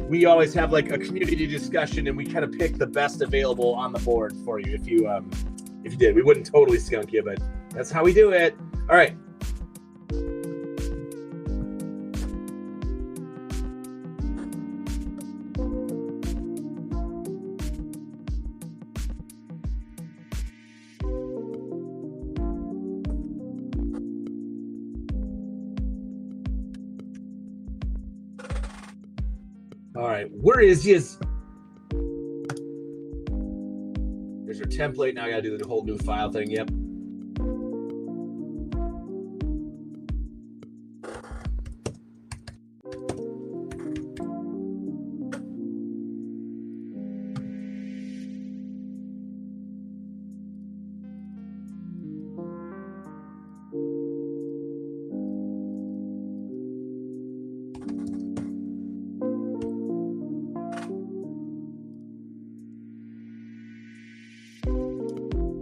we always have like a community discussion, and we kind of pick the best available on the board for you. If you did, we wouldn't totally skunk you, but that's how we do it. All right. All right, where is his? There's your template. Now I gotta do the whole new file thing. Yep.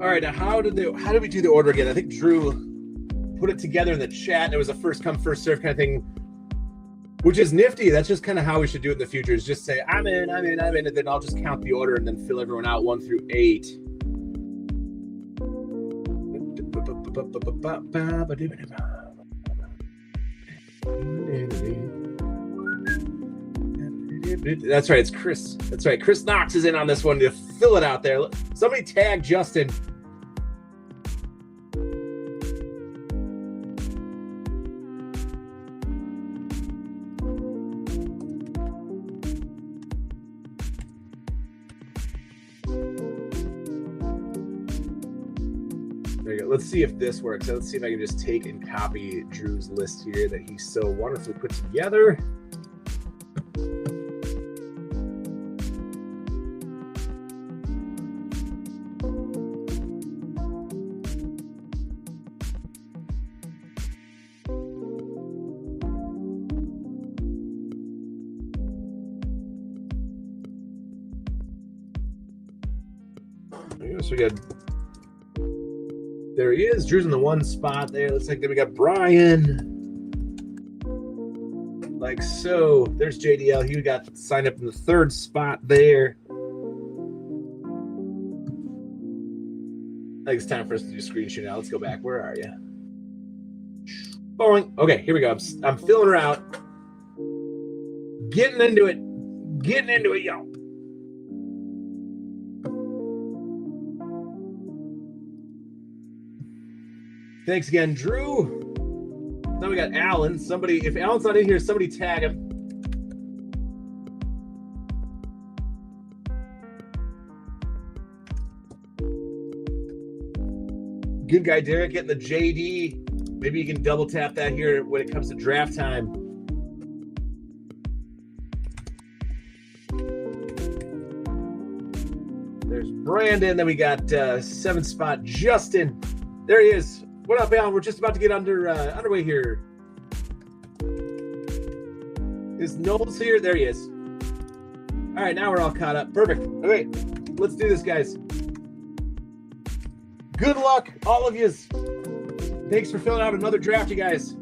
right, now how did we do the order again? I think Drew put it together in the chat, and it was a first come, first serve kind of thing, which is nifty. That's just kind of how we should do it in the future, is just say, I'm in, and then I'll just count the order and then fill everyone out 1 through 8. That's right, it's Chris. That's right, Chris Knox is in on this one to fill it out there. Somebody tag Justin. There you go. Let's see if this works. Let's see if I can just take and copy Drew's list here that he so wonderfully put together. So we got, there he is. Drew's in the 1 spot there. Looks like then we got Brian. Like so. There's JDL. He got signed up in the 3rd spot there. I think it's time for us to do screen share now. Let's go back. Where are you? Boing. Okay, here we go. I'm filling her out. Getting into it. Y'all. Thanks again, Drew. Now we got Alan. Somebody, if Alan's not in here, somebody tag him. Good guy, Derek, getting the JD. Maybe you can double tap that here when it comes to draft time. There's Brandon. Then we got 7th spot, Justin. There he is. What up, Alan? We're just about to get underway here. Is Knowles here? There he is. All right, now we're all caught up. Perfect. Okay, let's do this, guys. Good luck, all of yous. Thanks for filling out another draft, you guys.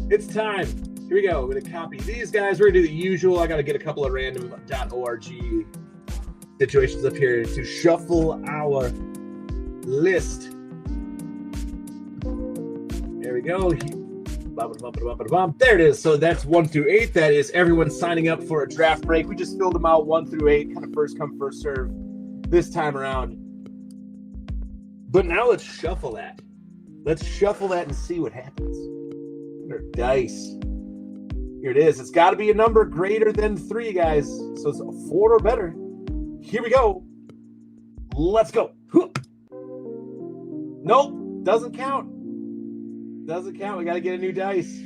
It's time. Here we go. We're going to copy these guys. We're going to do the usual. I got to get a couple of random .org situations up here to shuffle our list. There we go. There it is. So that's 1 through 8. That is everyone signing up for a draft break. We just filled them out 1 through 8, kind of first come, first serve this time around. But now let's shuffle that. Let's shuffle that and see what happens. Our dice. Here it is. It's got to be a number greater than 3, guys. So it's a 4 or better. Here we go. Let's go. Nope. Doesn't count. Doesn't count. We got to get a new dice.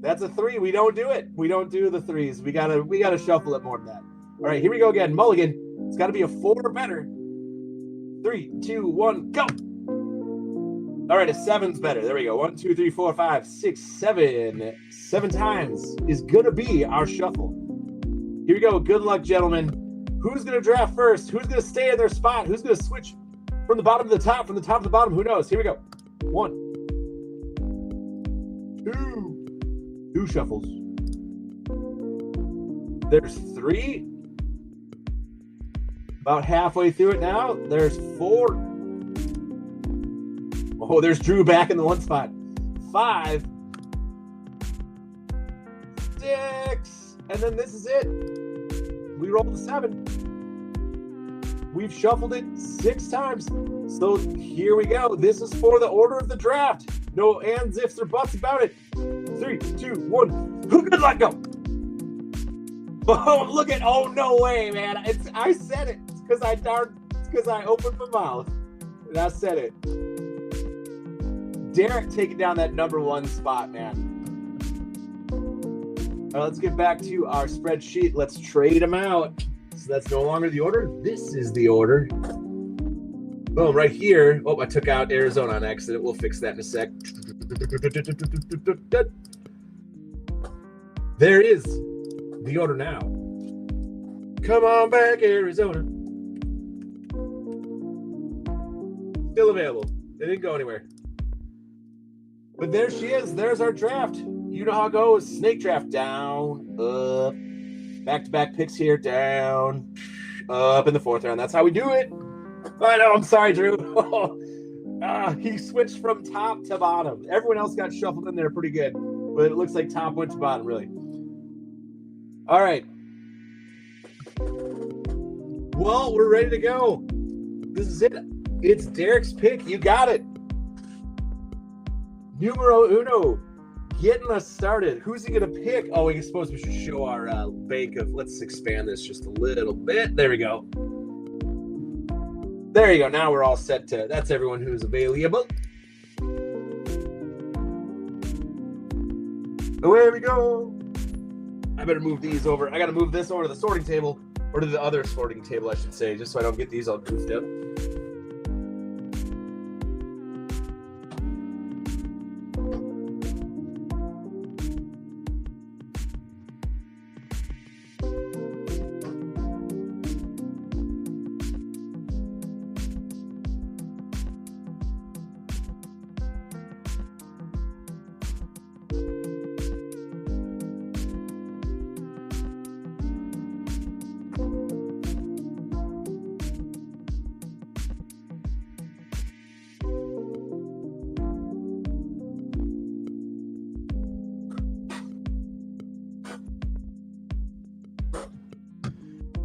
That's a 3. We don't do it. We don't do the 3s. We gotta shuffle it more than that. All right, here we go again. Mulligan. It's got to be a 4 or better. 3, 2, 1, go. All right, a 7's better. There we go. 1, 2, 3, 4, 5, 6, 7. 7 times is gonna be our shuffle. Here we go. Good luck, gentlemen. Who's gonna draft first? Who's gonna stay in their spot? Who's gonna switch from the bottom to the top? From the top to the bottom? Who knows? Here we go. 1, 2 shuffles. There's 3. About halfway through it now. There's 4. Oh, there's Drew back in the 1 spot. 5, 6, and then this is it. We rolled a 7. We've shuffled it 6 times. So here we go. This is for the order of the draft. No ands, ifs, or buts about it. 3, 2, 1. Good luck, go. Oh, look at, oh, no way, man. I said it. It's because I opened my mouth and I said it. Derek taking down that number 1 spot, man. All right, let's get back to our spreadsheet. Let's trade them out. So that's no longer the order. This is the order. Boom, right here. Oh, I took out Arizona on accident. We'll fix that in a sec. There is the order now. Come on back, Arizona. Still available. They didn't go anywhere. But there she is. There's our draft. You know how it goes. Snake draft. Down, up. Back-to-back picks here. Down, up in the 4th round. That's how we do it. I know. I'm sorry, Drew. He switched from top to bottom. Everyone else got shuffled in there pretty good. But it looks like top went to bottom, really. All right. Well, we're ready to go. This is it. It's Derek's pick. You got it. Numero uno. Getting us started. Who's he going to pick? Oh, I suppose we should show our bank of... Let's expand this just a little bit. There we go. There you go. Now we're all set to... That's everyone who's available. Away we go. I better move these over. I got to move this over to the sorting table. Or to the other sorting table, I should say, just so I don't get these all goofed up.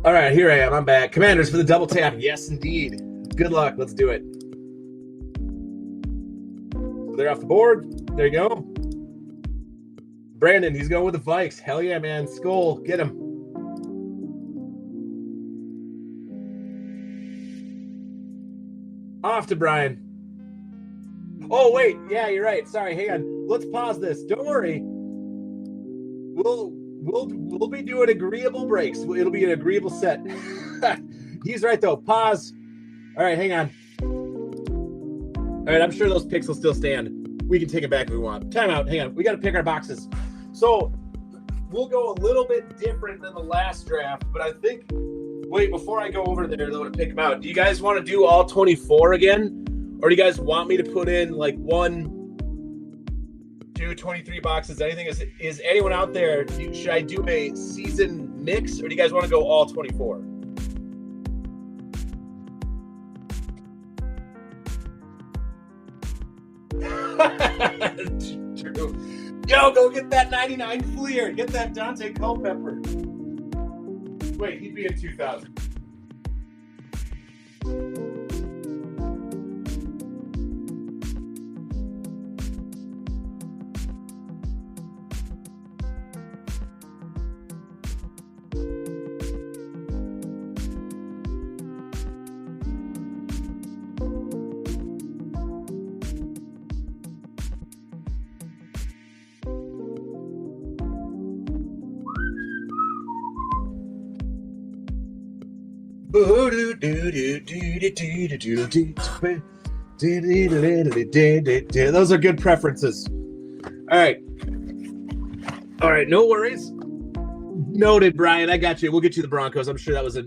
All right, here I am. I'm back. Commanders for the double tap. Yes, indeed. Good luck. Let's do it. So they're off the board. There you go. Brandon, he's going with the Vikes. Hell yeah, man. Skull, get him. Off to Brian. Oh, wait. Yeah, you're right. Sorry, hang on. Let's pause this. Don't worry. We'll be doing agreeable breaks. It'll be an agreeable set. He's right, though. Pause. All right, hang on. All right, I'm sure those picks will still stand. We can take it back if we want. Time out. Hang on. We got to pick our boxes. So we'll go a little bit different than the last draft, but I think, wait, before I go over there, though, to pick them out, do you guys want to do all 24 again? Or do you guys want me to put in like 23 boxes? Anything? Is anyone out there? Should I do a season mix, or do you guys want to go all 24? True. Yo, go get that 99 Fleer. Get that Dante Culpepper. Wait, he'd be in 2000. Those are good preferences. All right, no worries. Noted, Brian. I got you. We'll get you the Broncos. I'm sure that was a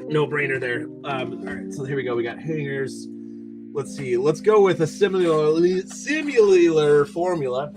no-brainer there. All right, so here we go. We got hangers. Let's see. Let's go with a similar formula.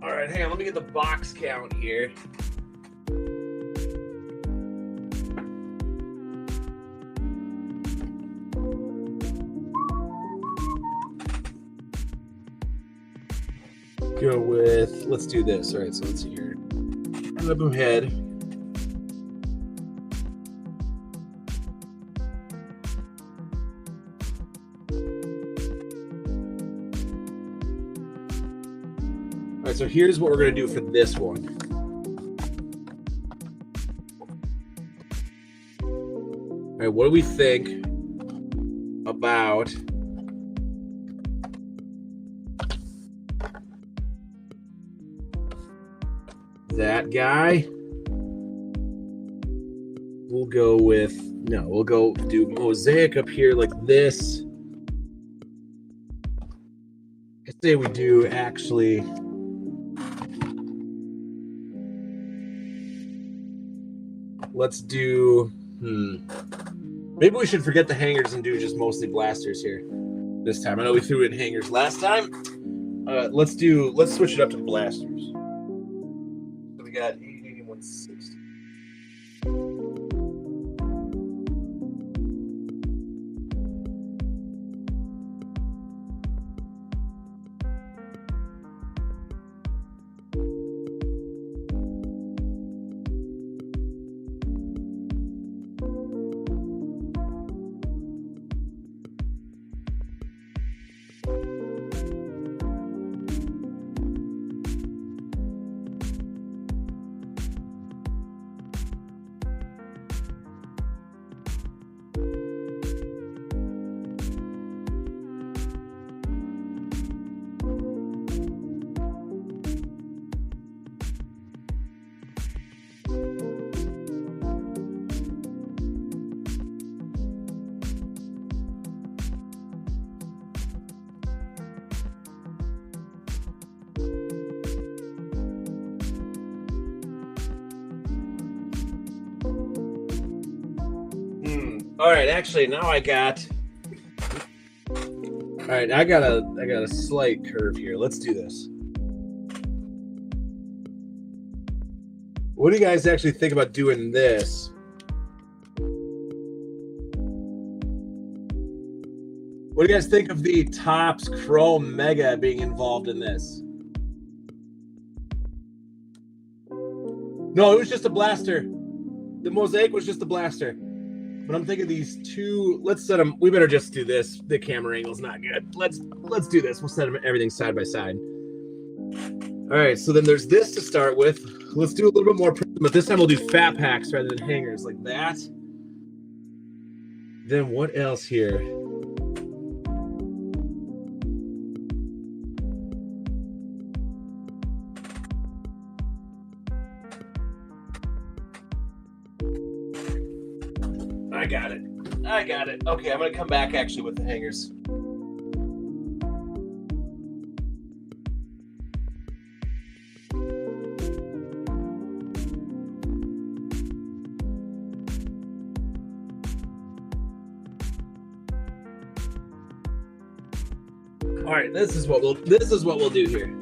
All right, hang on. Let me get the box count here. Go with, let's do this. All right, so let's see here. Boom head. right, so here's what we're going to do for this one. All right, what do we think about that guy? We'll go do mosaic up here like this. I say we do actually. Let's do, maybe we should forget the hangers and do just mostly blasters here this time. I know we threw in hangers last time. Let's switch it up to blasters. So we got 80, 160. All right, actually, now I got. All right, I got a slight curve here. Let's do this. What do you guys actually think about doing this? What do you guys think of the Topps Chrome Mega being involved in this? No, it was just a blaster. The mosaic was just a blaster. But I'm thinking these two, let's set them, we better just do this. The camera angle's not good. Let's do this. We'll set them everything side by side. All right, so then there's this to start with. Let's do a little bit more, but this time we'll do fat packs rather than hangers like that. Then what else here? I got it. Okay, I'm going to come back actually with the hangers. All right, this is what we'll do here.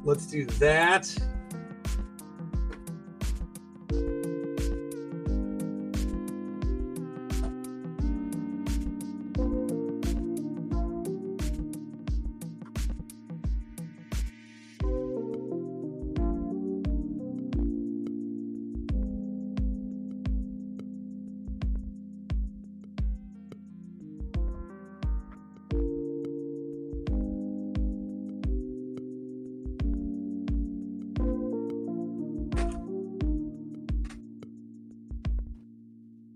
Let's do that.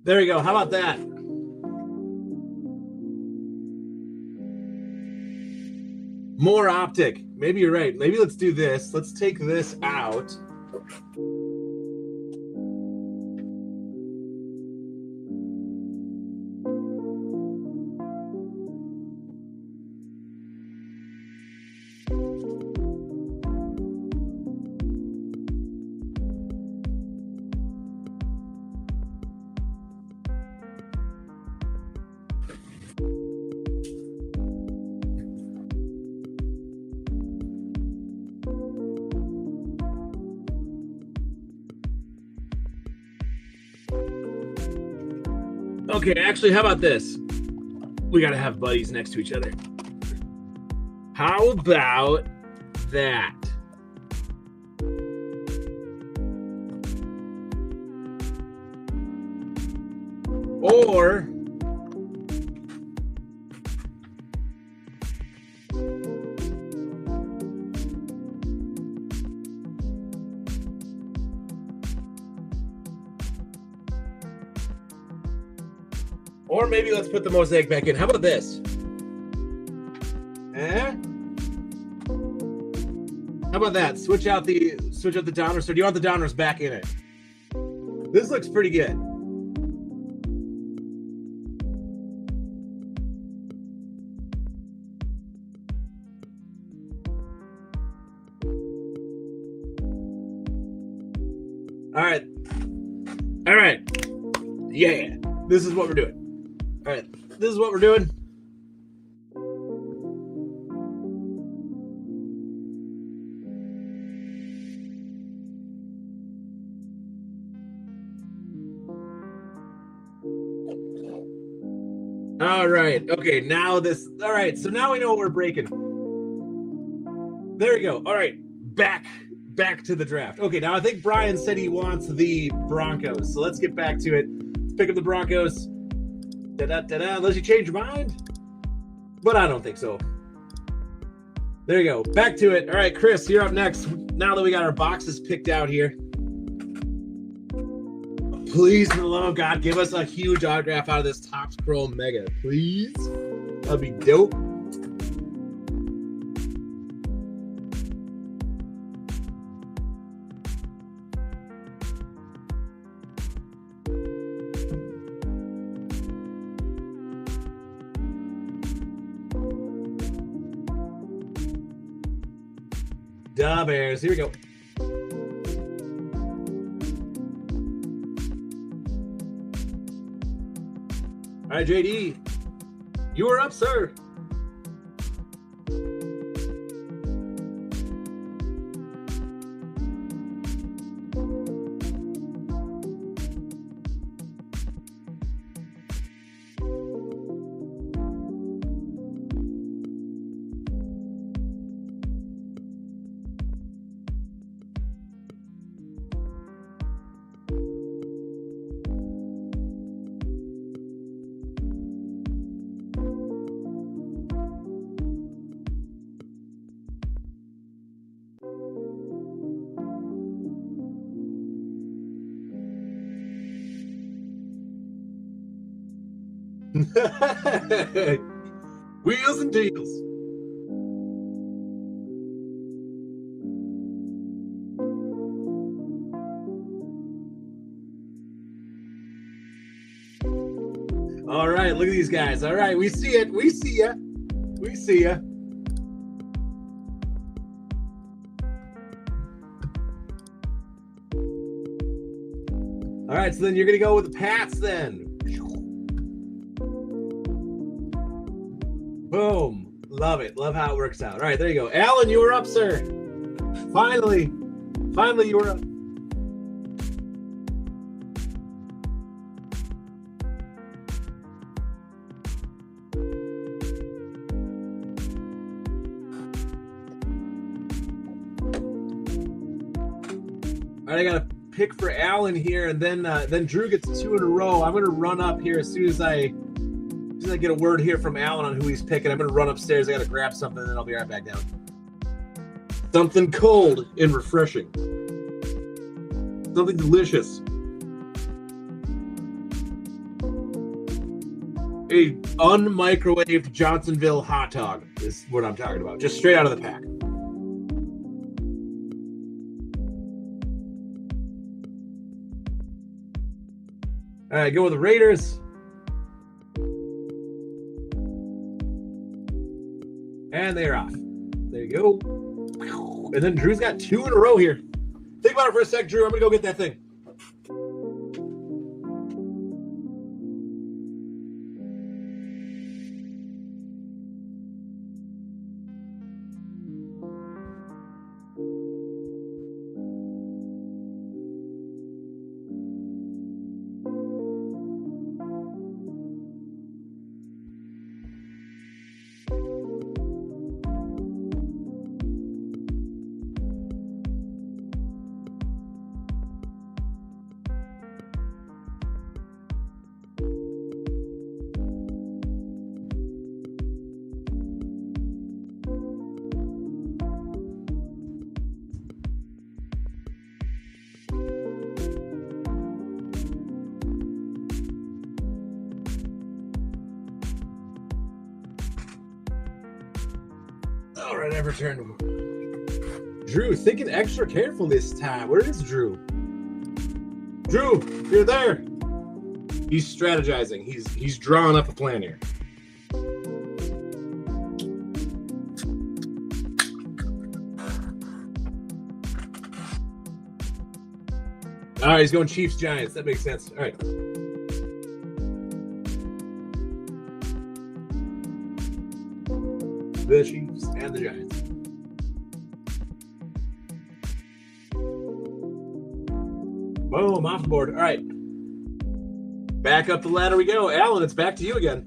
There we go. How about that? More optic. Maybe you're right. Maybe let's do this. Let's take this out. Okay, actually, how about this? We got to have buddies next to each other. How about that? Or maybe let's put the mosaic back in. How about this? How about that? Switch out the Donruss, or do you want the Donruss back in it? This looks pretty good. All right. Yeah. This is what we're doing. All right. This is what we're doing. All right. Okay. Now this. All right. So now we know what we're breaking. There we go. All right. Back to the draft. Okay. Now I think Brian said he wants the Broncos. So let's get back to it. Let's pick up the Broncos. Unless you change your mind. But I don't think so. There you go. Back to it. All right, Chris, you're up next. Now that we got our boxes picked out here. Please, for the love of God, give us a huge autograph out of this Topps Chrome Mega. Please. That'd be dope. Da Bears. Here we go. All right, JD, you are up, sir. Wheels and deals. All right, look at these guys. All right, we see it. We see ya. We see ya. All right, so then you're going to go with the Pats then. Boom. Love it. Love how it works out. All right, there you go. Alan, you were up, sir. Finally you were up. All right, I got a pick for Alan here, and then Drew gets 2 in a row. I'm going to run up here as soon as I get a word here from Alan on who he's picking. I'm going to run upstairs. I got to grab something, and then I'll be right back down. Something cold and refreshing. Something delicious. A unmicrowaved Johnsonville hot dog is what I'm talking about. Just straight out of the pack. All right, go with the Raiders. And they're off. There you go. And then Drew's got 2 in a row here. Think about it for a sec, Drew. I'm going to go get that thing. right, I've returned. Drew, thinking extra careful this time. Where is Drew? Drew, you're there. He's strategizing. He's drawing up a plan here. All right, he's going Chiefs Giants. That makes sense. All right. The Chiefs and the Giants. Boom, off the board. All right. Back up the ladder we go. Alan, it's back to you again.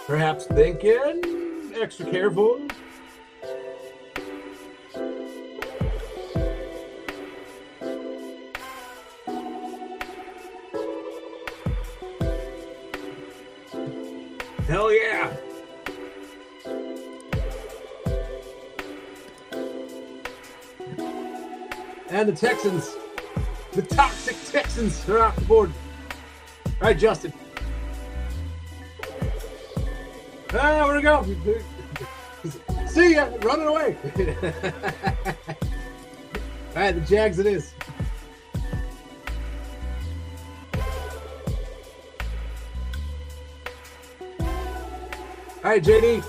Perhaps thinking extra careful. Hell yeah. And the Texans, the toxic Texans, are off the board. All right, Justin. Ah, where'd it go? See ya, running away. All right, the Jags it is. All right, JD.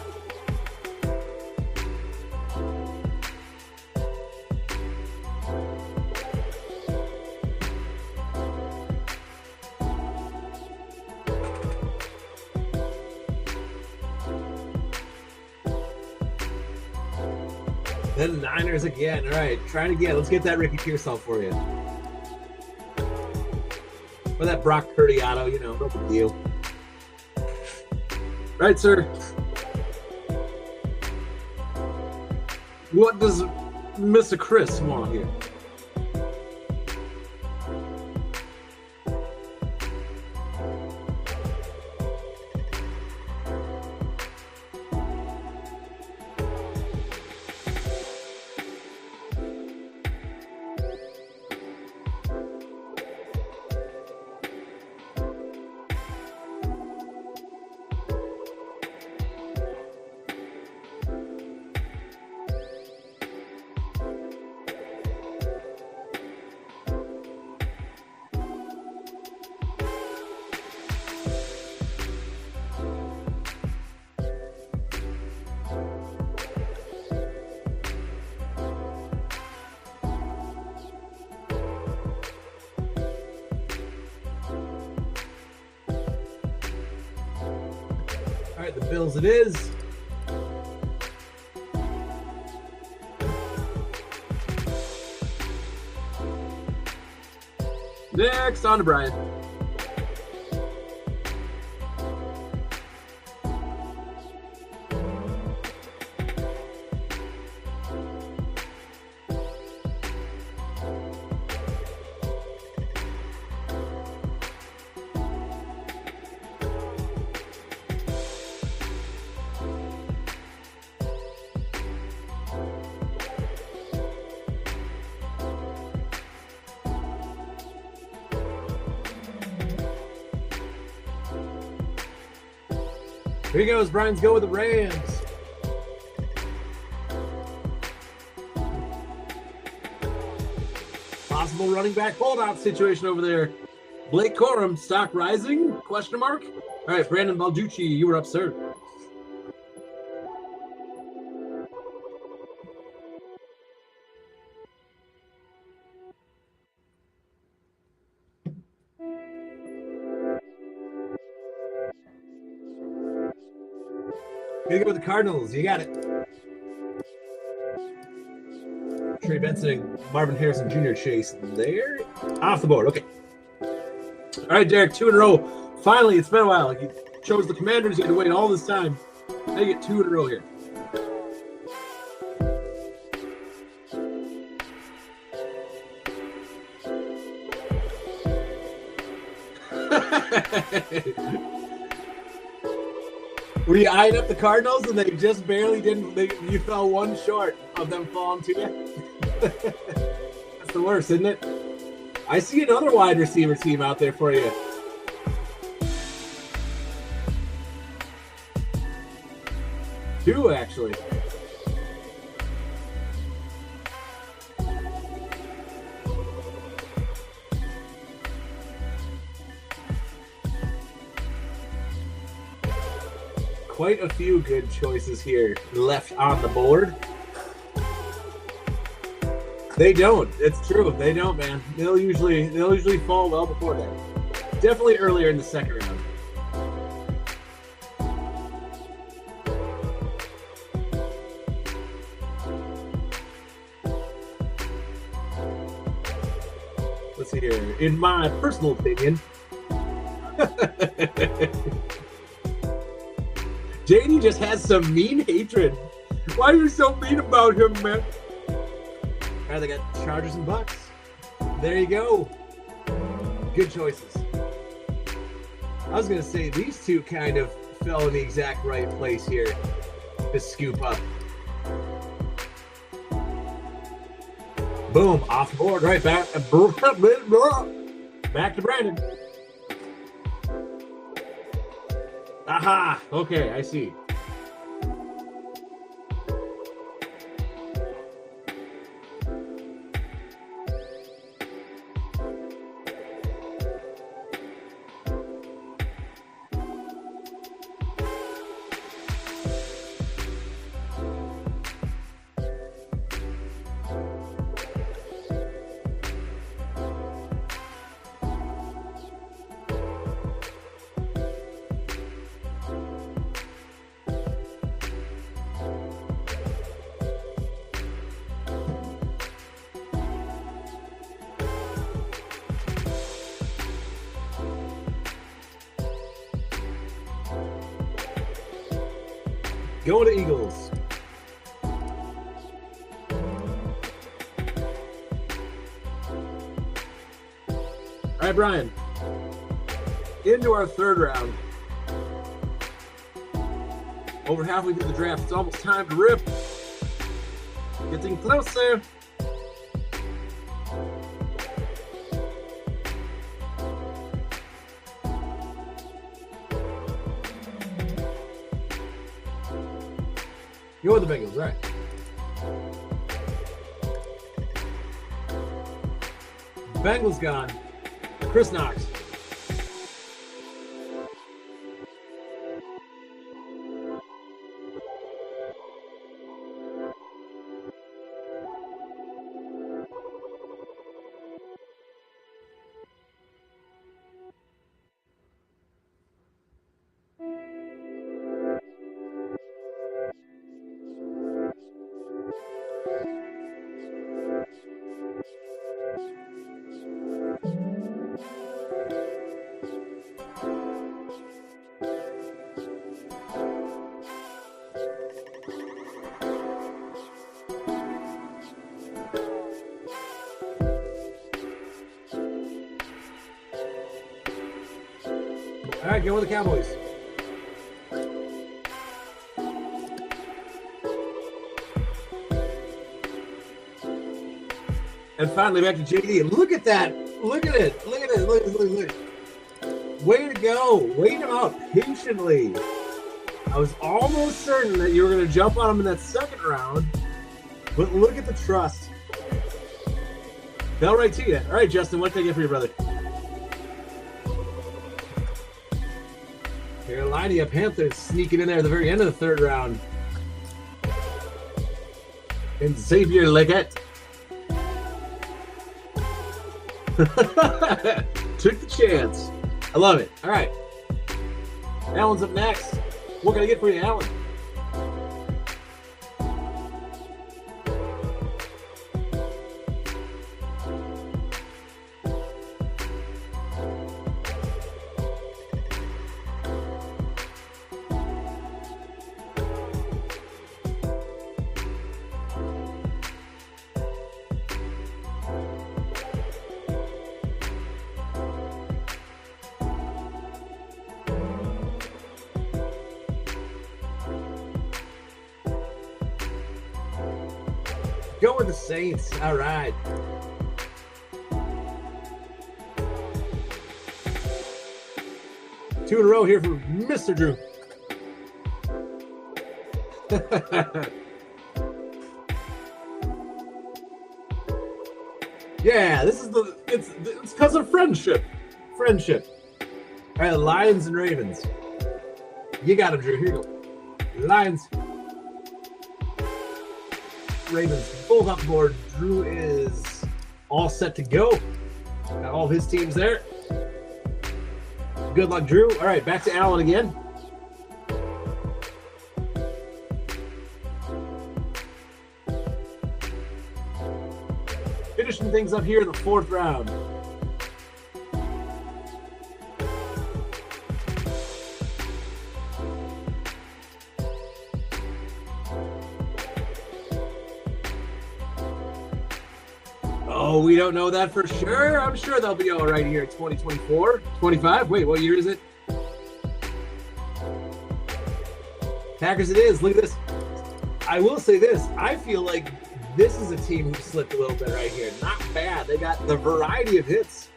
The Niners again. All right, trying again. Let's get that Ricky Pearsall for you. Or that Brock Purdy auto, you know, no big deal. Right, sir. What does Mr. Chris want here? The Bills it is. Next, on to Brian. Here he goes. Brian's go with the Rams. Possible running back holdout situation over there. Blake Corum, stock rising? Question mark. All right, Brandon Balducci, you were up, sir. Here you go with the Cardinals. You got it. Trey Benson and Marvin Harrison Jr. chase there. Off the board. Okay. All right, Derek, 2 in a row. Finally, it's been a while. You chose the Commanders. You had to wait all this time. Now you get 2 in a row here. Were you eyeing up the Cardinals and they just barely didn't? You fell one short of them falling to you? That's the worst, isn't it? I see another wide receiver team out there for you. Two, actually. Quite a few good choices here left on the board. They don't. It's true. They don't, man. They'll usually fall well before that. Definitely earlier in the second round. Let's see here. In my personal opinion, JD just has some mean hatred. Why are you so mean about him, man? All right, they got Chargers and Bucks. There you go. Good choices. I was going to say these two kind of fell in the exact right place here to scoop up. Boom, off the board, right back. Back to Brandon. Aha! Okay, I see. Going to Eagles. All right, Brian. Into our third round. Over halfway through the draft. It's almost time to rip. Getting closer. You're the Bengals, right? Bengals gone. Chris Knox. All right, go with the Cowboys. And finally, back to JD. Look at that. Look at it. Look at it. Look. Way to go. Wait him out patiently. I was almost certain that you were going to jump on him in that second round. But look at the trust. Fell right to you. All right, Justin, what can I get for your brother? Carolina Panthers sneaking in there at the very end of the third round. And Xavier Leggett. Took the chance. I love it. All right. Alan's up next. What can I get for you, Alan? Go with the Saints. All right. Two in a row here for Mr. Drew. Yeah, this is it's because of friendship. Friendship. All right, Lions and Ravens. You got him, Drew. Here you go. Lions. Ravens both up board. Drew is all set to go. Got all of his teams there. Good luck, Drew. All right, back to Alan again. Finishing things up here in the 4th round. Oh, we don't know that for sure. I'm sure they'll be all right here in 2024. 25? Wait, what year is it? Packers it is. Look at this. I will say this. I feel like this is a team who slipped a little bit right here. Not bad. They got the variety of hits.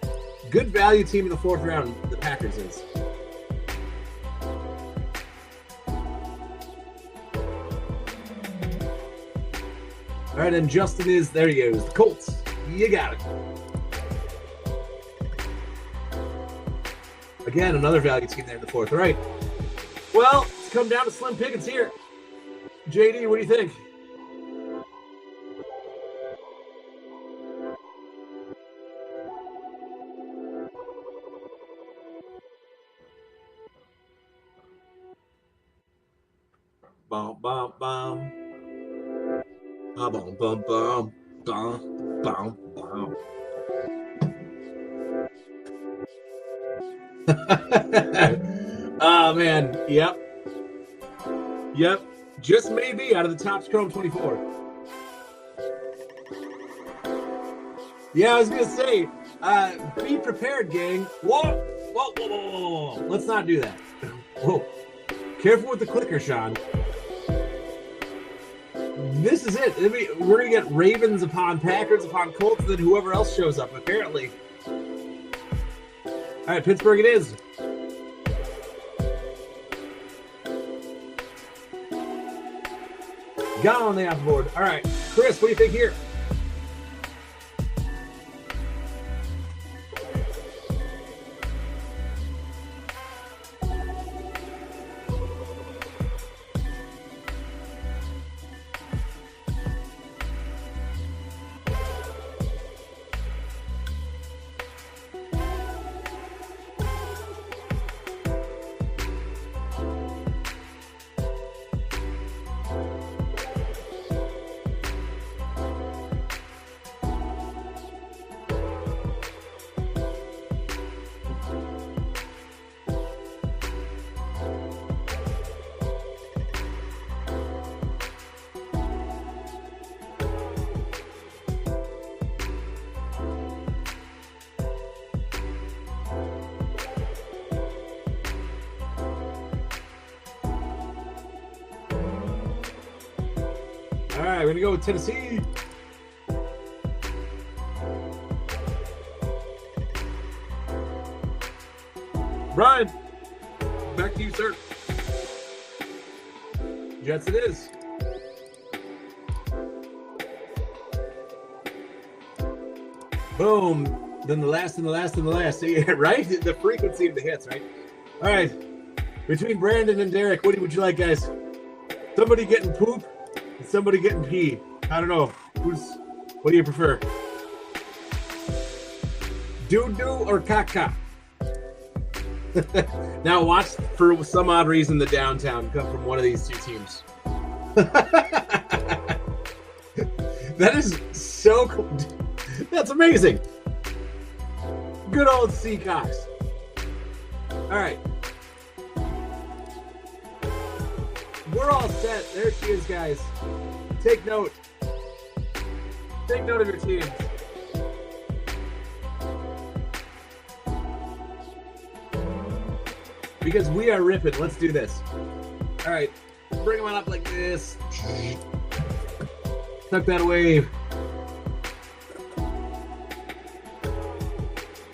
Good value team in the 4th round, the Packers is. All right, and Justin is, there he goes, the Colts. You got it. Again, another value team there in the 4th. All right. Well, it's come down to slim pickings here. JD, what do you think? Bum, bum, bum. Bum, bum, bum, bum. Bum, bum, bum. Oh, man. Yep. Yep. Just maybe out of the Topps Chrome 24. Yeah, I was going to say, be prepared, gang. Whoa. Whoa, whoa, whoa, whoa. Let's not do that. Whoa. Careful with the clicker, Sean. This is it. We're going to get Ravens upon Packers upon Colts, and then whoever else shows up, apparently. All right, Pittsburgh it is. Got on the off board. All right, Chris, what do you think here? All right, we're going to go with Tennessee. Brian, back to you, sir. Jets it is. Boom. Then the last and the last and the last. Yeah, right? The frequency of the hits, right? All right. Between Brandon and Derek, what would you like, guys? Somebody getting poop and somebody getting pee. I don't know. What do you prefer? Doo-doo or caca? Now watch, for some odd reason, the downtown come from one of these two teams. That is so cool. That's amazing. Good old Seacocks. All right. We're all set. There she is, guys. Take note. Take note of your teams. Because we are ripping. Let's do this. All right. Bring them on up like this. Tuck that away.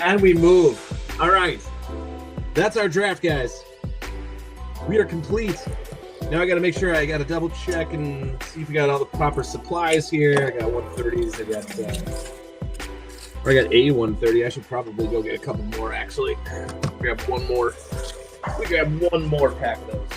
And we move. All right. That's our draft, guys. We are complete. Now I got to make sure I got to double check and see if we got all the proper supplies here. I got 130s. I got a 130. I should probably go get a couple more, actually. Grab one more. We grab one more pack of those.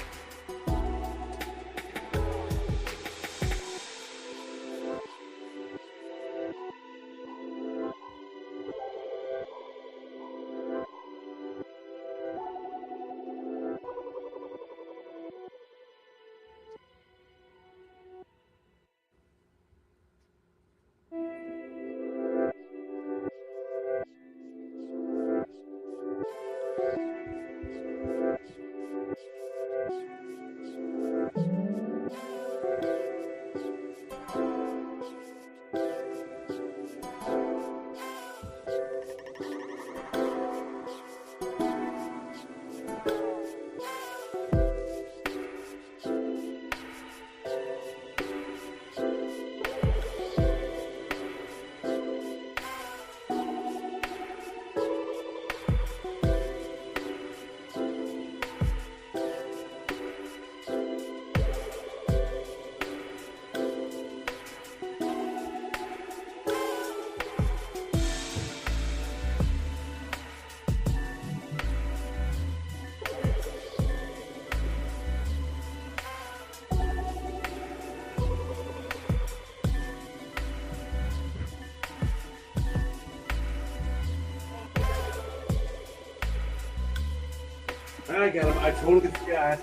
I got them. I totally forgot.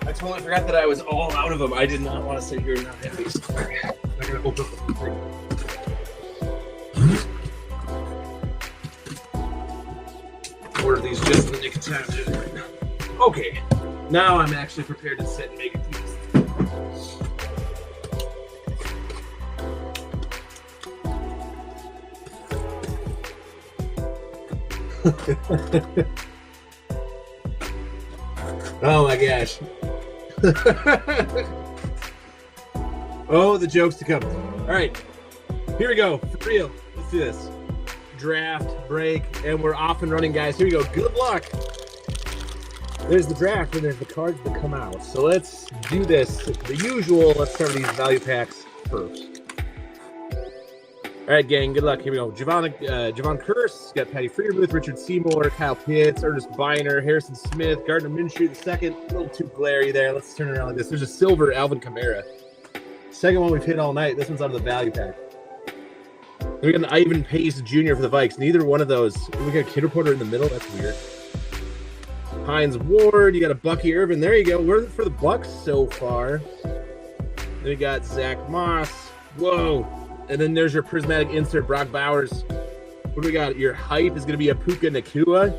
I totally forgot that I was all out of them. I did not want to sit here and not have these. I'm going to open up the thing. Order these just in the nick of time. Okay. Now I'm actually prepared to sit and make it these. Oh my gosh. Oh, the jokes to come. All right, here we go. For real. Let's do this. Draft, break, and we're off and running, guys. Here we go. Good luck. There's the draft, and there's the cards that come out. So let's do this. The usual. Let's start with these value packs first. All right, gang, good luck. Here we go. Javon Curse, got Patty Freiermuth, Richard Seymour, Kyle Pitts, Ernest Biner, Harrison Smith, Gardner Minshew the second. A little too glary there. Let's turn it around like this. There's a silver Alvin Kamara. Second one we've hit all night. This one's out of the value pack. Then we got an Ivan Pace Jr. for the Vikes. Neither one of those. We got a Kid Reporter in the middle. That's weird. Hines Ward. You got a Bucky Irvin. There you go. We're for the Bucks so far. Then we got Zach Moss. Whoa. And then there's your prismatic insert, Brock Bowers. What do we got? Your hype is going to be a Puka Nacua.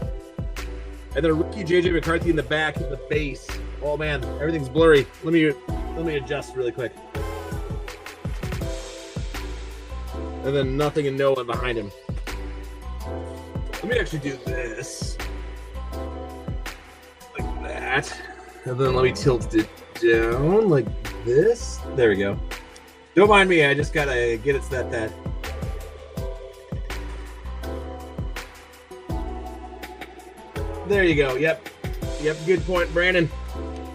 And then a rookie JJ McCarthy in the back, in the base. Oh man, everything's blurry. Let me adjust really quick. And then nothing and no one behind him. Let me actually do this. Like that. And then let me tilt it down like this. There we go. Don't mind me, I just gotta get it set that. There you go, yep, good point, Brandon.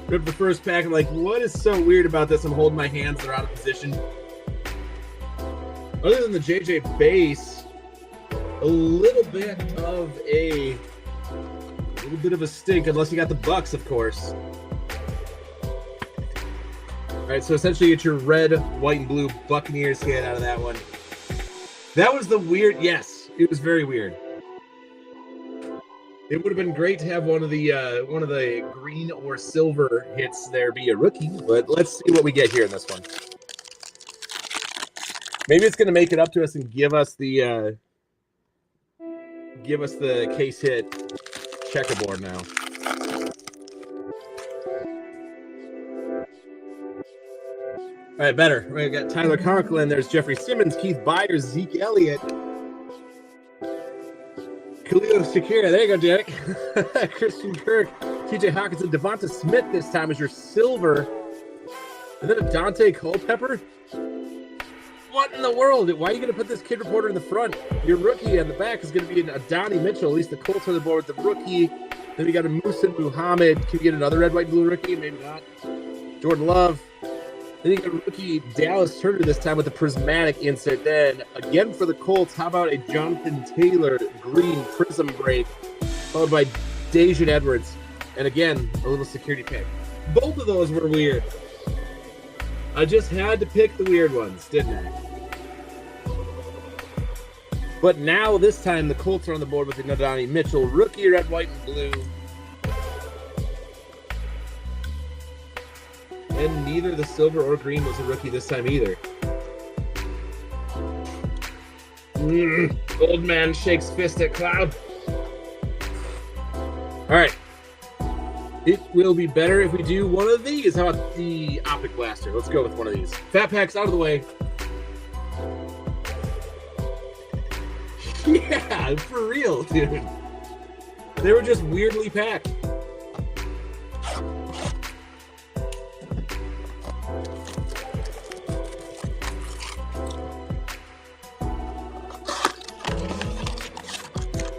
Ripped the first pack, I'm like, what is so weird about this? I'm holding my hands, they're out of position. Other than the JJ base, a little bit of a stink, unless you got the Bucks, of course. All right, so essentially it's your red, white, and blue Buccaneers hit out of that one. That was the weird, yes, it was very weird. It would have been great to have one of the green or silver hits there be a rookie, but let's see what we get here in this one. Maybe it's going to make it up to us and give us the case hit checkerboard now. All right, better. We got Tyler Conklin. There's Jeffrey Simmons, Keith Byers, Zeke Elliott, Khalil Shakir. There you go, Derek. Christian Kirk, TJ Hawkinson, Devonta Smith this time is your silver. And then a Dante Culpepper. what in the world? Why are you going to put this kid reporter in the front? Your rookie on the back is going to be a Donnie Mitchell. At least the Colts are on the board with the rookie. Then we got a Musa Muhammad. Can we get another red, white, blue rookie? Maybe not. Jordan Love. Then you got a rookie Dallas Turner this time with the prismatic insert. Then again for the Colts, how about a Jonathan Taylor green prism break, followed by Daijun Edwards. And again, a little security pick. Both of those were weird. I just had to pick the weird ones, didn't I? But now, this time, the Colts are on the board with the Donnie Mitchell. Rookie, red, white, and blue. And neither the silver or green was a rookie this time either. Old man shakes fist at cloud. All right. It will be better if we do one of these. How about the Optic Blaster? Let's go with one of these. Fat packs out of the way. Yeah, for real, dude. They were just weirdly packed.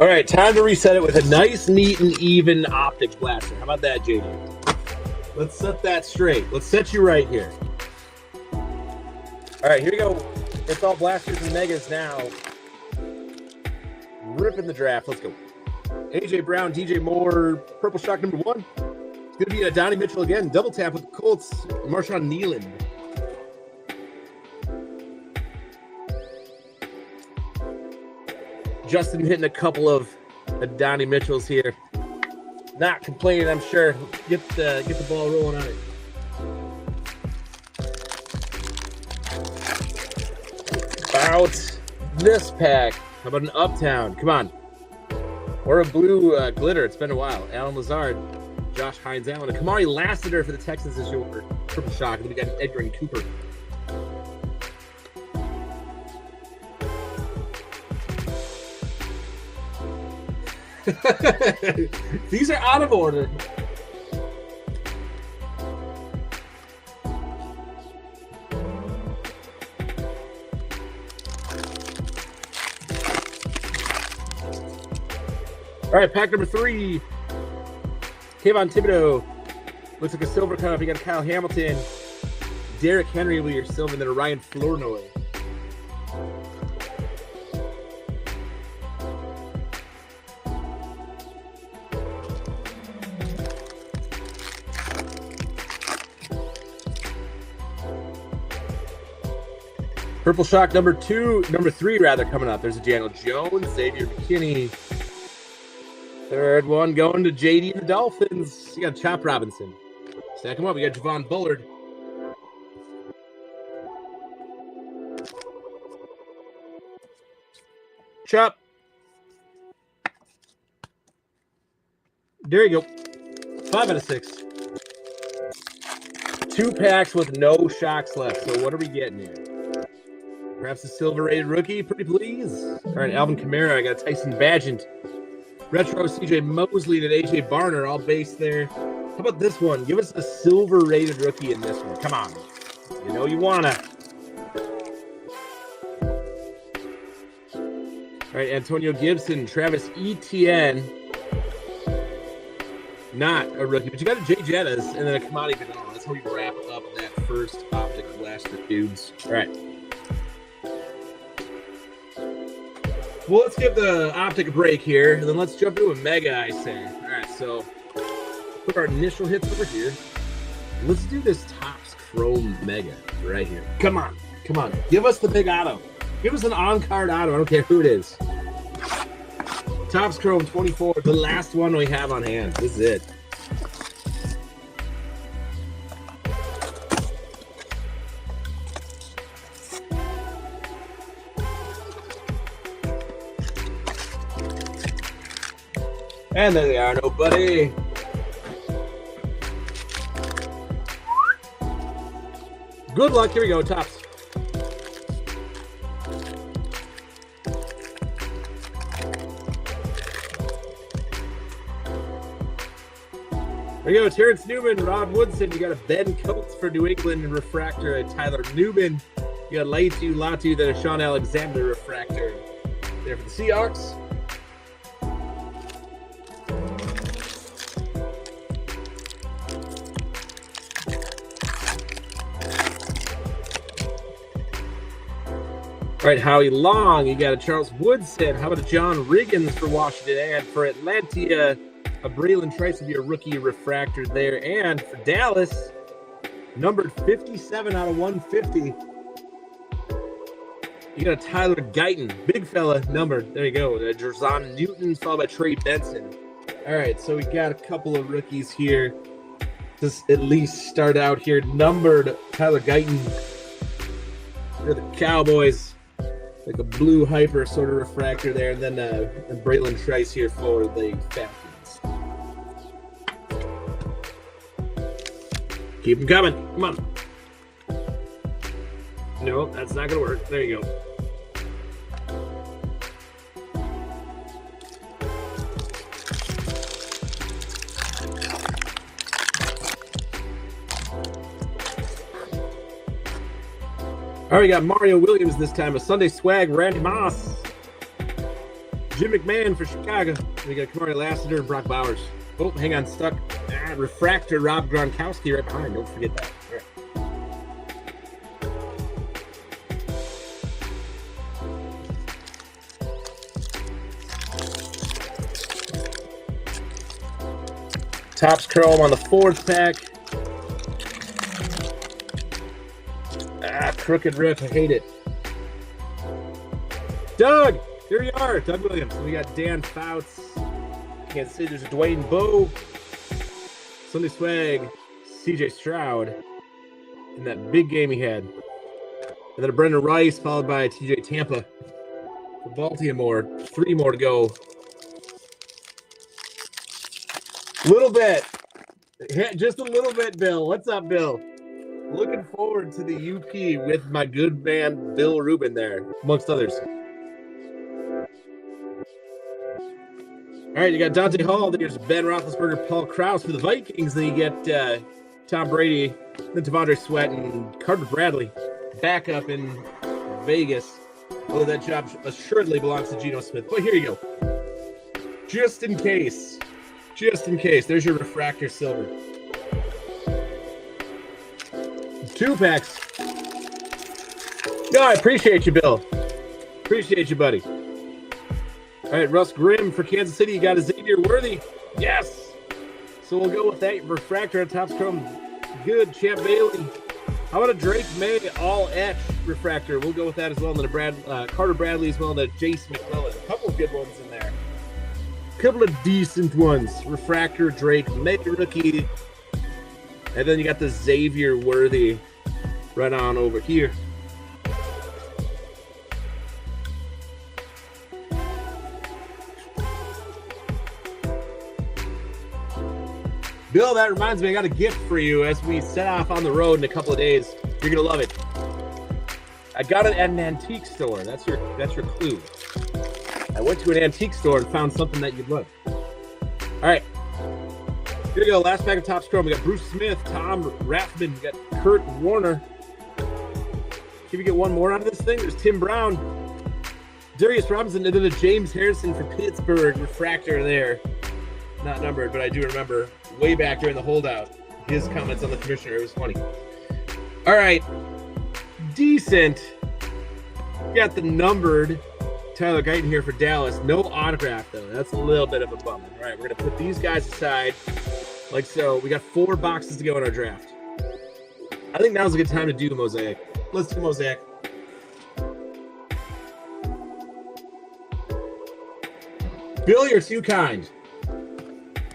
All right, time to reset it with a nice, neat, and even Optic Blaster. How about that, JD? Let's set that straight. Let's set you right here. All right, here we go. It's all blasters and megas now. Ripping the draft. Let's go. AJ Brown, DJ Moore, Purple Shock number 1. It's going to be a Donnie Mitchell again. Double tap with the Colts. Marshawn Neeland. Justin hitting a couple of Donnie Mitchells here. Not complaining, I'm sure. Get the ball rolling on it. About this pack. How about an Uptown? Come on. Or a blue glitter. It's been a while. Alan Lazard, Josh Hines Allen. A Kamari Lassiter for the Texans is your Purple Shock. And then we got Edgar and Cooper. These are out of order. All right, pack number 3. Kayvon Thibodeau. Looks like a silver cutoff. You got a Kyle Hamilton. Derrick Henry with your silver, and then a Ryan Flournoy. Purple Shock number 3 rather, coming up. There's a Daniel Jones, Xavier McKinney. Third one going to JD and the Dolphins. You got Chop Robinson. Stack them up. We got Javon Bullard. Chop. There you go. 5 out of 6. 2 packs with no shocks left. So what are we getting here? Perhaps a silver-rated rookie, pretty please. All right, Alvin Kamara. I got Tyson Bagent. Retro CJ Mosley and AJ Barner, all based there. How about this one? Give us a silver-rated rookie in this one. Come on. You know you wanna. All right, Antonio Gibson, Travis Etienne. Not a rookie, but you got a Jay Jettas and then a Commodity Vanilla. That's how we wrap up that first Optic Blaster, dudes. All right. Well, let's give the Optic a break here, and then let's jump into a Mega, I say. All right, so put our initial hits over here. Let's do this Topps Chrome Mega right here. Come on. Come on. Give us the big auto. Give us an on-card auto. I don't care who it is. Topps Chrome 24, the last one we have on hand. This is it. And there they are, nobody. Good luck. Here we go, Topps. There you go, Terrence Newman, Rob Woodson. You got a Ben Coates for New England and refractor, a Tyler Newman. You got Latu, then a Sean Alexander refractor there for the Seahawks. All right, Howie Long, you got a Charles Woodson. How about a John Riggins for Washington? And for Atlantia, a Braylon Trice will be a rookie refractor there. And for Dallas, numbered 57 out of 150. You got a Tyler Guyton, big fella, numbered. There you go. Jerzon Newton, followed by Trey Benson. All right, so we got a couple of rookies here. Just at least start out here. Numbered Tyler Guyton for the Cowboys. Like a blue hyper sort of refractor there. And then Braylon Trice here for the Falcons. Keep them coming. Come on. No, that's not going to work. There you go. All right, we got Mario Williams this time. A Sunday Swag, Randy Moss. Jim McMahon for Chicago. We got Kamari Lassiter and Brock Bowers. Oh, hang on, stuck. Refractor, Rob Gronkowski right behind. Don't forget that. All right. Topps Chrome on the 4th pack. Crooked riff, I hate it. Doug, here you are. Doug Williams. We got Dan Fouts. Can't see there's a Dwayne Bowe. Sunday Swag, CJ Stroud. In that big game he had. And then a Brendan Rice, followed by a TJ Tampa. For Baltimore. 3 more to go. Little bit. Just a little bit, Bill. What's up, Bill? Looking forward to the UP with my good man Bill Rubin there, amongst others. All right, you got Dante Hall. There's Ben Roethlisberger, Paul Krause for the Vikings. Then you get Tom Brady, then Devondre Sweat, and Carter Bradley back up in Vegas. Although that job assuredly belongs to Geno Smith. But here you go. Just in case. There's your refractor silver. 2 packs. No, I appreciate you, Bill. Appreciate you, buddy. All right, Russ Grimm for Kansas City. You got a Xavier Worthy. Yes. So we'll go with that refractor on Topps Chrome. Good. Champ Bailey. How about a Drake May all etch refractor? We'll go with that as well. And then a Carter Bradley as well. And a Jace McClellan. A couple of good ones in there. A couple of decent ones. Refractor, Drake May rookie. And then you got the Xavier Worthy right on over here. Bill, that reminds me, I got a gift for you as we set off on the road in a couple of days. You're gonna love it. I got it at an antique store. That's your clue. I went to an antique store and found something that you'd love. All right. Here we go. Last pack of Topps Chrome. We got Bruce Smith, Tom Rathman. We got Kurt Warner. Can we get one more out of this thing? There's Tim Brown, Darius Robinson, and then a James Harrison for Pittsburgh refractor there. Not numbered, but I do remember way back during the holdout, his comments on the commissioner. It was funny. All right. Decent. Got the numbered Tyler Guyton here for Dallas. No autograph, though. That's a little bit of a bummer. All right, we're going to put these guys aside like so. We got 4 boxes to go in our draft. I think now's a good time to do Mosaic. Let's do Mosaic. Bill, you're too kind.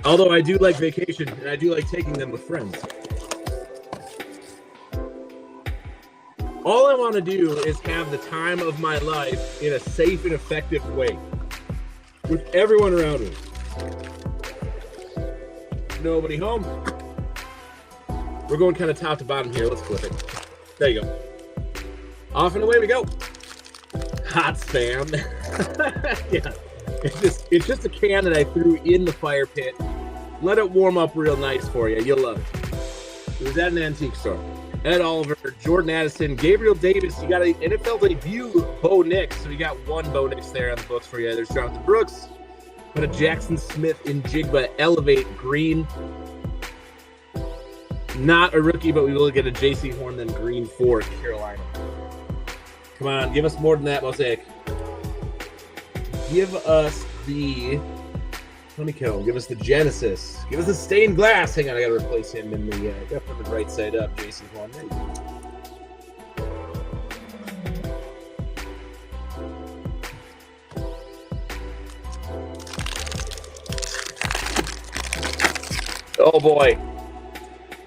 Although I do like vacation, and I do like taking them with friends. All I want to do is have the time of my life in a safe and effective way with everyone around me. Nobody home. We're going kind of top to bottom here. Let's flip it. There you go. Off and away we go. Hot spam. Yeah. It's just a can that I threw in the fire pit. Let it warm up real nice for you. You'll love it. It was at an antique store. Ed Oliver, Jordan Addison, Gabriel Davis. You got an NFL debut, Bo Nix. So you got one Bo Nix there on the books for you. There's Jonathan Brooks. But a Jackson Smith in Jigba Elevate green. Not a rookie, but we will get a J.C. Horn then green for Carolina. Come on, give us more than that, Mosaic. Give us the honeycomb. Give us the Genesis. Give us the stained glass. Hang on, I got to replace him in the definitely right side up. J.C. Horn. There you go. Oh boy.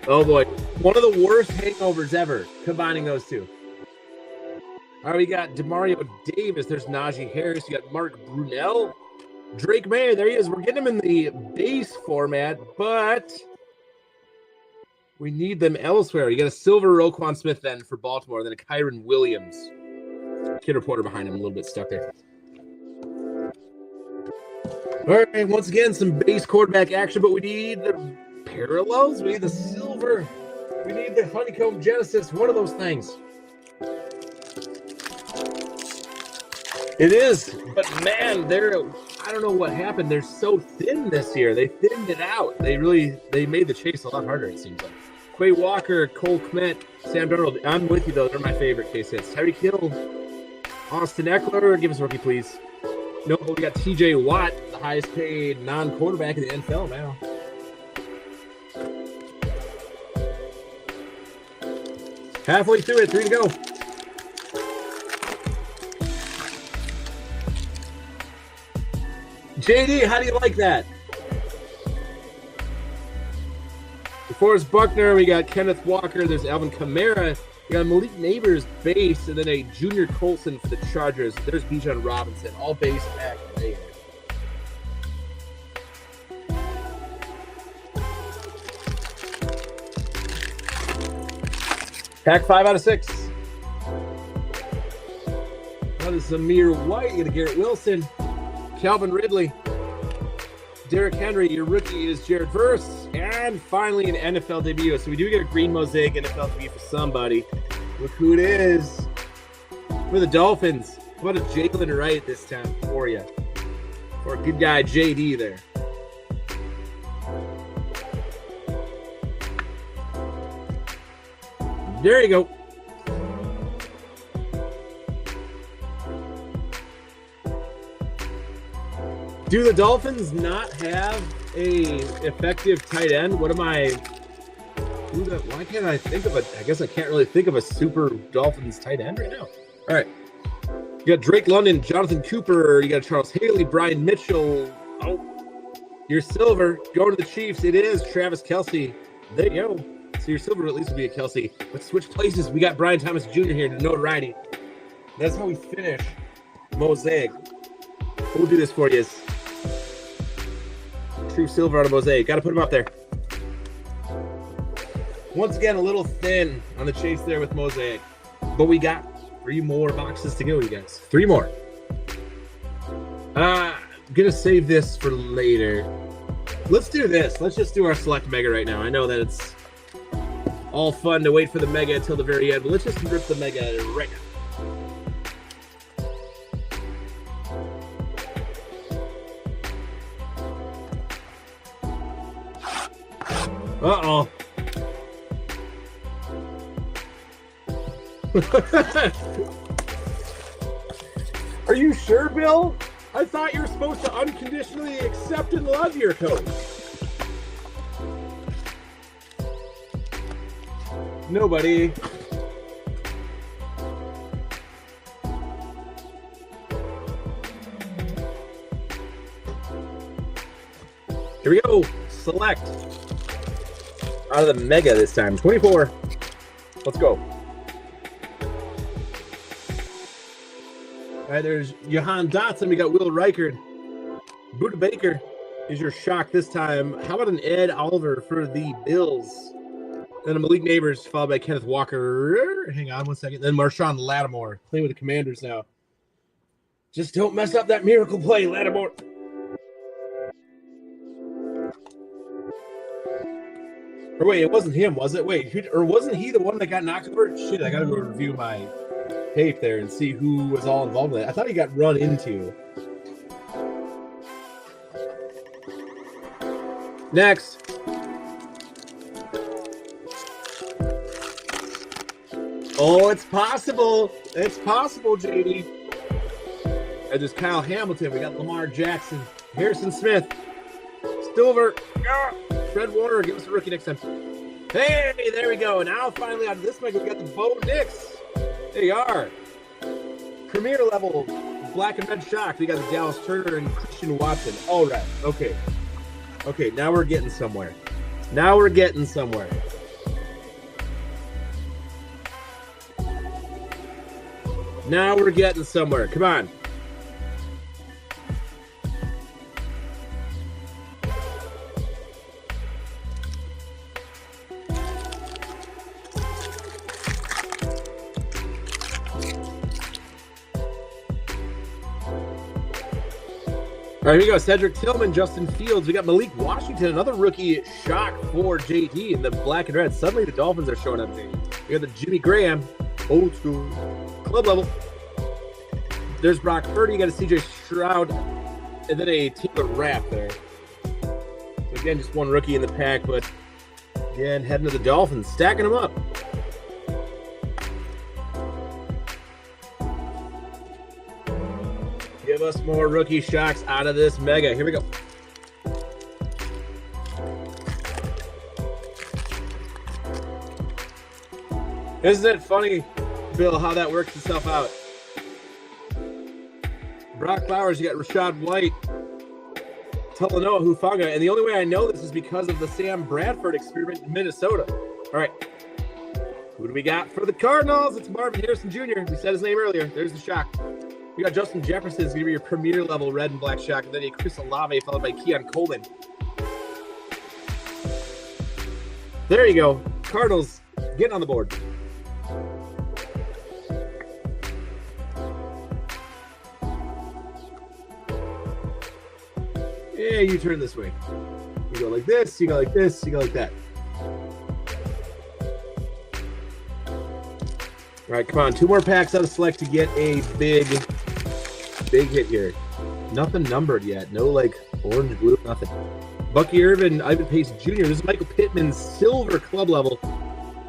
Oh boy. One of the worst hangovers ever, combining those two. All right, we got Demario Davis. There's Najee Harris. You got Mark Brunell. Drake May, there he is. We're getting him in the base format, but we need them elsewhere. You got a silver Roquan Smith then for Baltimore, then a Kyron Williams. Kid Reporter behind him, a little bit stuck there. All right, once again, some base quarterback action, but we need the parallels. We need the silver. We need the honeycomb Genesis. One of those things. It is, but man, I don't know what happened. They're so thin this year. They thinned it out. They made the chase a lot harder, it seems like. Quay Walker, Cole Kmet, Sam Darnold. I'm with you, though. They're my favorite case hits. Tyreek Hill, Austin Eckler. Give us a rookie, please. No, we got TJ Watt, the highest paid non-quarterback in the NFL now. Halfway through it, 3 to go. JD, how do you like that? DeForest Buckner, we got Kenneth Walker, there's Alvin Kamara, we got Malik Neighbors base, and then a Junior Colson for the Chargers. There's Bijan Robinson, all base back there. Pack 5 out of 6. That is Zamir White. You got a Garrett Wilson. Calvin Ridley. Derrick Henry. Your rookie is Jared Verse. And finally an NFL debut. So we do get a green mosaic NFL debut for somebody. Look who it is. For the Dolphins. How about a Jalen Wright this time for you? For a good guy, JD there. There you go. Do the Dolphins not have a effective tight end? What am I? Why can't I think of I guess I can't really think of a super Dolphins tight end right now. All right. You got Drake London, Jonathan Cooper. You got Charles Haley, Brian Mitchell. Oh, your silver going to the Chiefs. It is Travis Kelce. There you go. So your silver at least will be a Kelce. Let's switch places. We got Brian Thomas Jr. here to notoriety. That's how we finish Mosaic. We'll do this for you. True silver on a Mosaic. Got to put him up there. Once again, a little thin on the chase there with Mosaic. But we got 3 more boxes to go, you guys. 3 more. I'm going to save this for later. Let's do this. Let's just do our select mega right now. I know that it's all fun to wait for the mega until the very end, but let's just rip the mega right now. Uh-oh. Are you sure, Bill? I thought you were supposed to unconditionally accept and love your coach. Nobody. Here we go. Select. Out of the mega this time. 24. Let's go. All right, there's Jahan Dotson. We got Will Reichard. Buda Baker is your shock this time. How about an Ed Oliver for the Bills? Then a Malik Neighbors, followed by Kenneth Walker. Hang on one second. Then Marshawn Lattimore, playing with the Commanders now. Just don't mess up that miracle play, Lattimore. Or wait, it wasn't him, was it? Wait, or wasn't he the one that got knocked over? Shit, I gotta go review my tape there and see who was all involved in it. I thought he got run into. Next. Oh, it's possible. It's possible, JD. And there's Kyle Hamilton. We got Lamar Jackson, Harrison Smith, Silver, Fred Warner. Give us a rookie next time. Hey, there we go. Now finally out of this mega, we got the Bo Nix. There you are. Premier level black and red shock. We got the Dallas Turner and Christian Watson. All right. Okay. Okay, now we're getting somewhere. Now we're getting somewhere. Now we're getting somewhere. Come on. All right, here we go. Cedric Tillman, Justin Fields. We got Malik Washington, another rookie shock for JT in the black and red. Suddenly the Dolphins are showing up. We got the Jimmy Graham, old school, club level. There's Brock Purdy. You got a CJ Stroud, and then a Taylor Rapp there. So again, just one rookie in the pack, but again, heading to the Dolphins, stacking them up. Give us more rookie shocks out of this mega. Here we go. Isn't it funny, Bill, how that works itself out? Brock Bowers, you got Rashad White, Talanoa Hufanga, and the only way I know this is because of the Sam Bradford experiment in Minnesota. All right. Who do we got for the Cardinals? It's Marvin Harrison Jr. We said his name earlier. There's the shock. We got Justin Jefferson is going to be your premier level red and black shock, and then a Chris Olave followed by Keon Coleman. There you go. Cardinals getting on the board. Yeah, you turn this way. You go like this, you go like this, you go like that. All right, come on. 2 more packs out of select to get a big hit here. Nothing numbered yet. No, like, orange, blue, nothing. Bucky Irvin, Ivan Pace Jr. This is Michael Pittman, silver club level.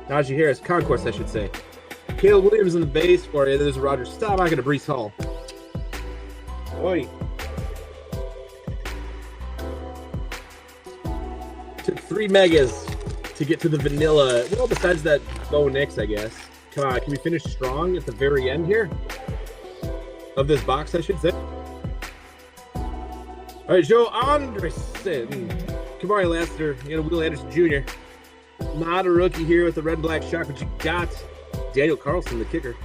Najee Harris, concourse, I should say. Caleb Williams in the base for you. There's Roger Staubach and a Breece Hall. Oi. Took 3 megas to get to the vanilla. Well, besides that Bo Nix, I guess. Come on, can we finish strong at the very end here? Of this box, I should say. All right, Joe Anderson. Kamari Lassiter. You got Will Anderson Jr. Not a rookie here with the red and black shock, but you got Daniel Carlson, the kicker.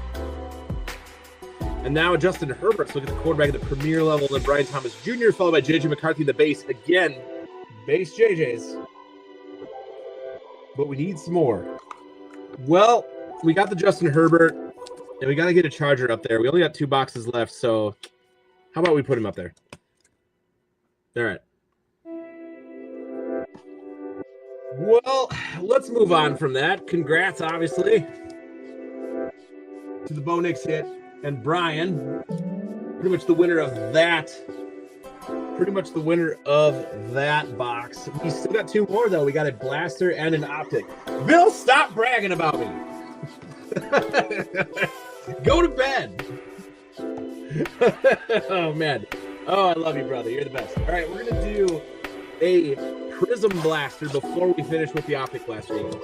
And now Justin Herbert. So look at the quarterback at the premier level. Then Brian Thomas Jr., followed by J.J. McCarthy in the base. Again, base JJ's. But we need some more. Well, we got the Justin Herbert, and we got to get a Charger up there. We only got 2 boxes left, so how about we put him up there? All right. Well, let's move on from that. Congrats, obviously, to the Bo Nix hit. And Brian, pretty much the winner of that. Pretty much the winner of that box. We still got 2 more, though. We got a blaster and an optic. Bill, stop bragging about me. Go to bed. Oh, man. Oh, I love you, brother. You're the best. All right, we're going to do a Prism Blaster before we finish with the Optic Blaster games.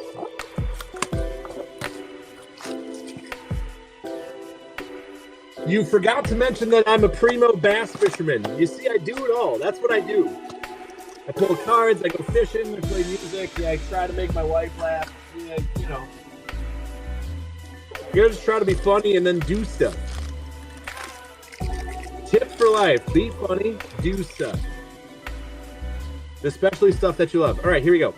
You forgot to mention that I'm a primo bass fisherman. You see, I do it all. That's what I do. I pull cards, I go fishing, I play music, I try to make my wife laugh. Yeah, you know. You gotta just try to be funny and then do stuff. Tip for life. Be funny, do stuff. Especially stuff that you love. All right, here we go.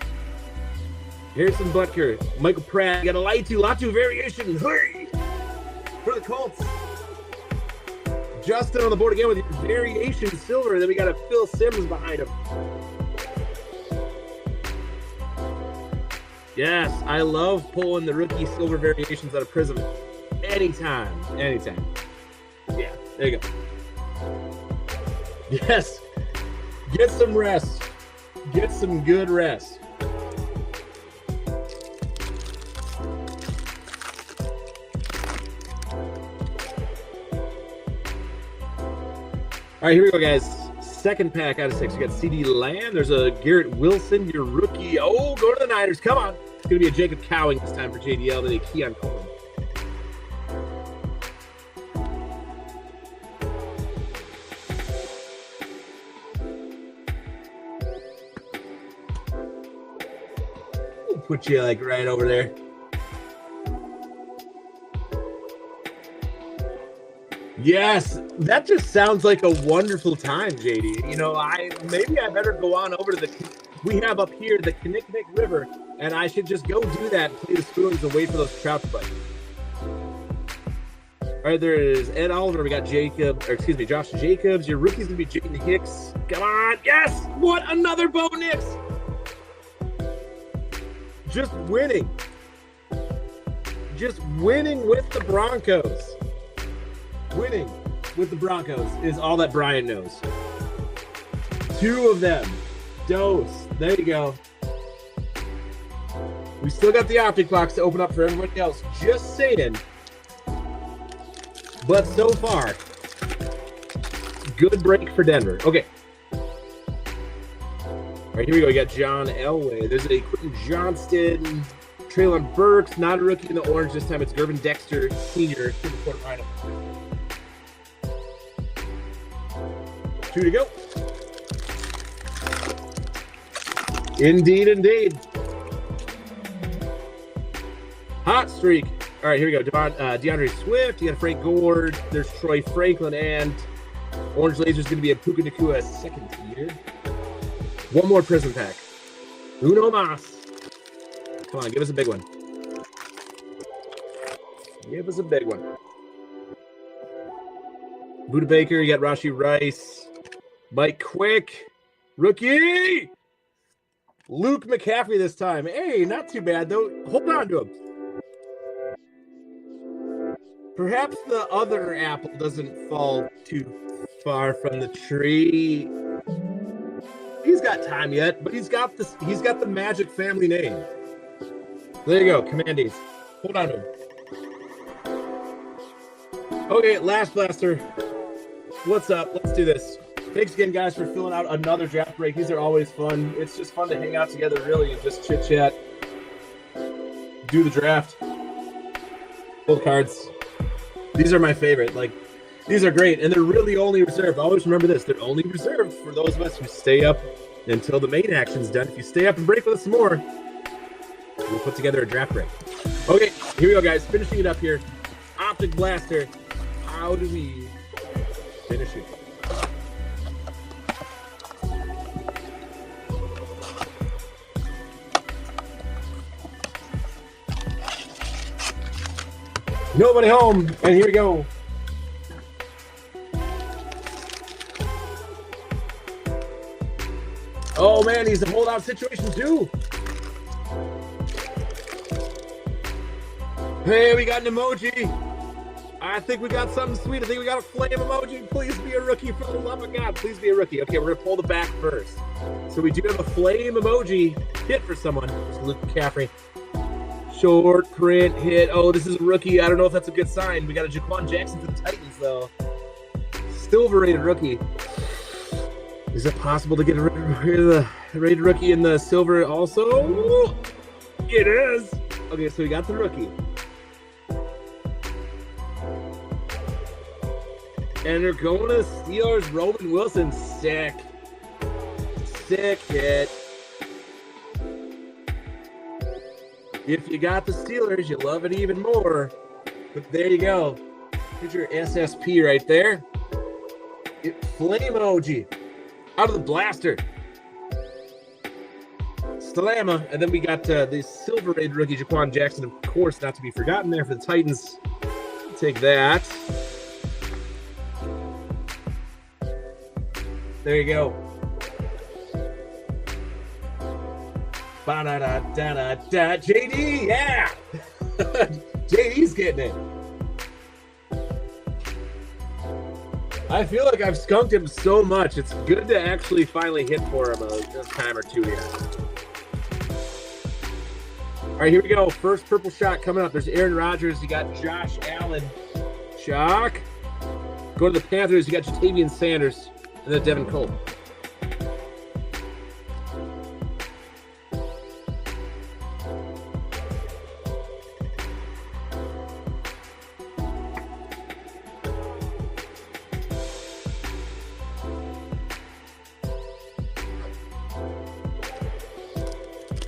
Harrison Butker, Michael Pratt. You got a Latu variation. Hurry! For the Colts. Justin on the board again with your variation silver. Then we got a Phil Simms behind him. Yes, I love pulling the rookie silver variations out of Prism. Anytime. Yeah, there you go. Yes, get some rest. Get some good rest. All right, here we go, guys. Second pack out of 6. We got CD Lamb. There's a Garrett Wilson, your rookie. Oh, go to the Niners. Come on. It's going to be a Jacob Cowing this time for JDL, then a Keon Coleman. We'll put you like right over there. Yes, that just sounds like a wonderful time, JD. You know, maybe I better go on over to we have up here the Kinnickinnick River, and I should just go do that, play the spoons, and wait for those trout to bite. All right, there is Ed Oliver. We got Josh Jacobs. Your rookie's gonna be Jaden Hicks. Come on, yes! What, another Bo Nix? Just winning with the Broncos. Winning with the Broncos is all that Brian knows. 2 of them. Dose. There you go. We still got the optic box to open up for everybody else. Just saying. But so far, good break for Denver. Okay. All right, here we go. We got John Elway. There's a Quentin Johnston. Treylon Burks, not a rookie in the orange this time. It's Gervin Dexter, senior, to the quarterfinal. 2 to go. Indeed. Hot streak. All right, here we go. DeAndre Swift. You got Frank Gore. There's Troy Franklin, and Orange Laser's going to be a Puka Nacua second year. 1 more Prism pack. Uno mas. Come on, give us a big one. Give us a big one. Buda Baker. You got Rashee Rice. Mike Quick, rookie. Luke McCaffrey this time. Hey, not too bad, though. Hold on to him. Perhaps the other apple doesn't fall too far from the tree. He's got time yet, but he's got the Magic family name. There you go, Commandees. Hold on to him. Okay, last blaster. What's up? Let's do this. Thanks again, guys, for filling out another draft break. These are always fun. It's just fun to hang out together, really, and just chit-chat. Do the draft. Pull the cards. These are my favorite. Like, these are great, and they're really only reserved. Always remember this. They're only reserved for those of us who stay up until the main action's done. If you stay up and break with us some more, we'll put together a draft break. Okay, here we go, guys. Finishing it up here. Optic Blaster. How do we finish it? Nobody home, and here we go. Oh man, he's a holdout situation too. Hey, we got an emoji. I think we got something sweet. I think we got a flame emoji. Please be a rookie, for the love of God. Please be a rookie. Okay, we're gonna pull the back first. So we do have a flame emoji hit for someone. It's Luke McCaffrey. Short print hit. Oh, this is a rookie. I don't know if that's a good sign. We got a Jaquan Jackson for the Titans, though. Silver rated rookie. Is it possible to get a rated rookie in the silver also? It is. Okay, so we got the rookie. And they're going to Steelers. Roman Wilson, sick. Sick hit. If you got the Steelers, you love it even more. But there you go. Here's your SSP right there. Flame emoji. Out of the blaster. Stalama. And then we got the silver rated rookie, Jaquan Jackson, of course, not to be forgotten there for the Titans. Take that. There you go. Ba-da-da-da-da-da. JD, yeah! JD's getting it. I feel like I've skunked him so much. It's good to actually finally hit for him this time or two here. All right, here we go. First purple shot coming up. There's Aaron Rodgers. You got Josh Allen. Shock. Go to the Panthers. You got Jatavian Sanders. And then Devin Cole.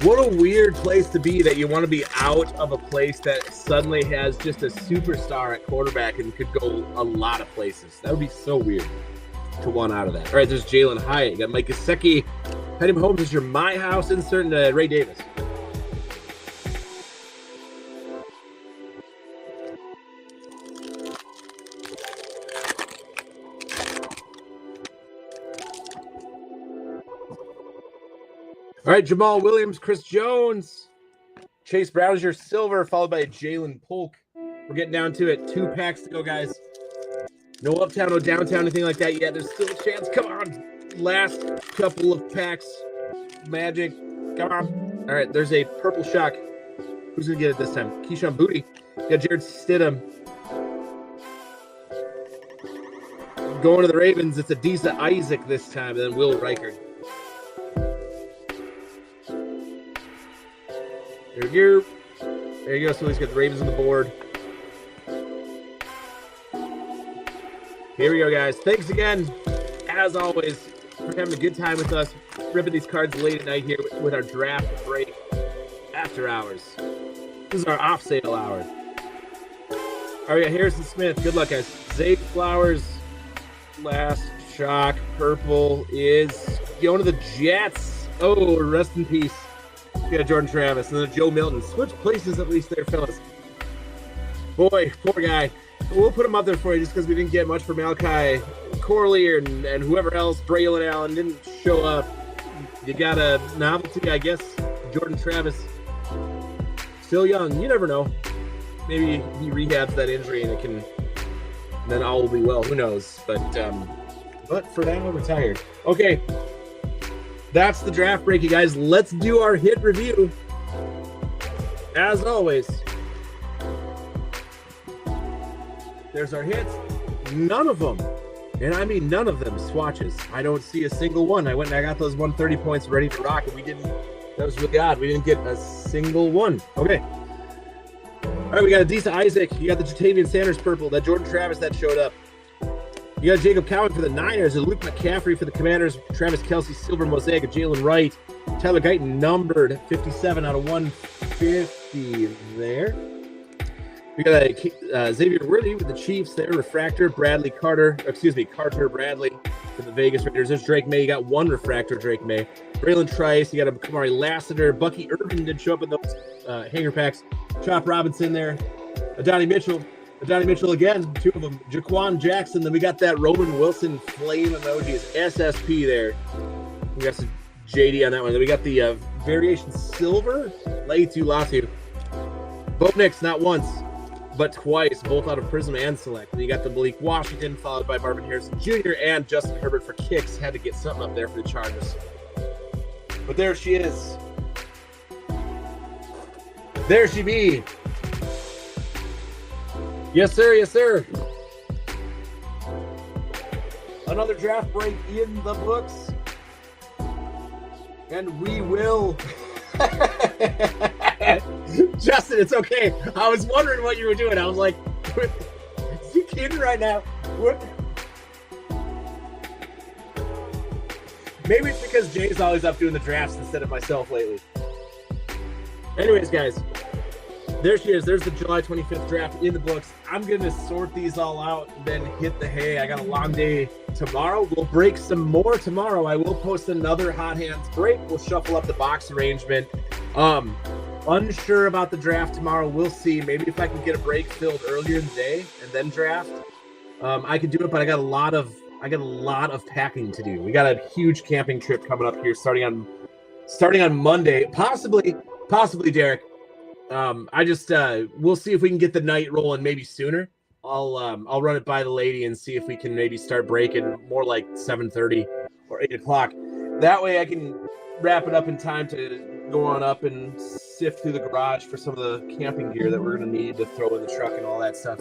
What a weird place to be, that you want to be out of a place that suddenly has just a superstar at quarterback and could go a lot of places. That would be so weird to want out of that. All right, there's Jalen Hyatt. You got Mike Gesicki. Patty Mahomes is your My House insert into Ray Davis. All right, Jamal Williams, Chris Jones, Chase Brown is your silver, followed by Jalen Polk. We're getting down to it. 2 packs to go, guys. No uptown, no downtown, anything like that yet. There's still a chance. Come on. Last couple of packs. Magic. Come on. All right, there's a purple shock. Who's going to get it this time? Keyshawn Booty. You got Jared Stidham. Going to the Ravens, it's Adisa Isaac this time, and then Will Reichard. There you go. There you go. So he's got the Ravens on the board. Here we go, guys. Thanks again, as always, for having a good time with us. Ripping these cards late at night here with our draft break after hours. This is our off sale hour. All right, Harrison Smith. Good luck, guys. Zay Flowers. Last shock. Purple is going to the Jets. Oh, rest in peace. We got Jordan Travis and then Joe Milton. Switch places at least there, fellas. Boy, poor guy. We'll put him up there for you just because we didn't get much for Malachi Corley and whoever else. Braylon Allen didn't show up. You got a novelty, I guess. Jordan Travis. Still young. You never know. Maybe he rehabs that injury and then all will be well. Who knows? But for now, we're retired. Okay. That's the draft break, you guys. Let's do our hit review. As always, there's our hits. None of them, and I mean none of them, swatches. I don't see a single one. I went and I got those 130 points ready to rock, and that was really odd. We didn't get a single one. Okay. All right, we got Adisa Isaac. You got the Jatavian Sanders purple, that Jordan Travis that showed up. You got Jacob Cowan for the Niners, and Luke McCaffrey for the Commanders, Travis Kelce, silver mosaic, Jalen Wright, Tyler Guyton, numbered 57 out of 150 there. We got Xavier Worthy with the Chiefs there, refractor, Carter Bradley for the Vegas Raiders. There's Drake May. You got 1 refractor, Drake May. Braylon Trice. You got a Kamari Lassiter. Bucky Irvin did show up in those hanger packs. Chop Robinson there. Adonai Mitchell again, 2 of them. Jaquan Jackson. Then we got that Roman Wilson flame emojis, SSP there. We got some JD on that one. Then we got the variation silver, Laitu Latu. Bo Nix, not once, but twice, both out of Prism and Select. Then you got the Malik Washington, followed by Marvin Harrison Jr. and Justin Herbert for kicks. Had to get something up there for the Chargers. But there she is. There she be. Yes, sir. Yes, sir. Another draft break in the books. And we will. Justin, it's okay. I was wondering what you were doing. I was like, is he kidding right now? What? Maybe it's because Jay's always up doing the drafts instead of myself lately. Anyways, guys. There she is. There's the July 25th draft in the books. I'm going to sort these all out and then hit the hay. I got a long day tomorrow. We'll break some more tomorrow. I will post another Hot Hands break. We'll shuffle up the box arrangement. Unsure about the draft tomorrow. We'll see. Maybe if I can get a break filled earlier in the day and then draft, I could do it, but I got a lot of packing to do. We got a huge camping trip coming up here starting on starting on Monday, possibly, Derek. I just we'll see if we can get the night rolling maybe sooner. I'll run it by the lady and see if we can maybe start breaking more like 7:30 or 8 o'clock. That way I can wrap it up in time to go on up and sift through the garage for some of the camping gear that we're going to need to throw in the truck and all that stuff.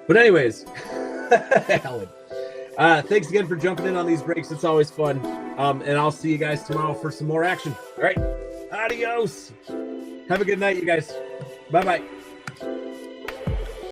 But anyways, Alan, thanks again for jumping in on these breaks. It's always fun. And I'll see you guys tomorrow for some more action. All right. Adios. Have a good night, you guys. Bye-bye.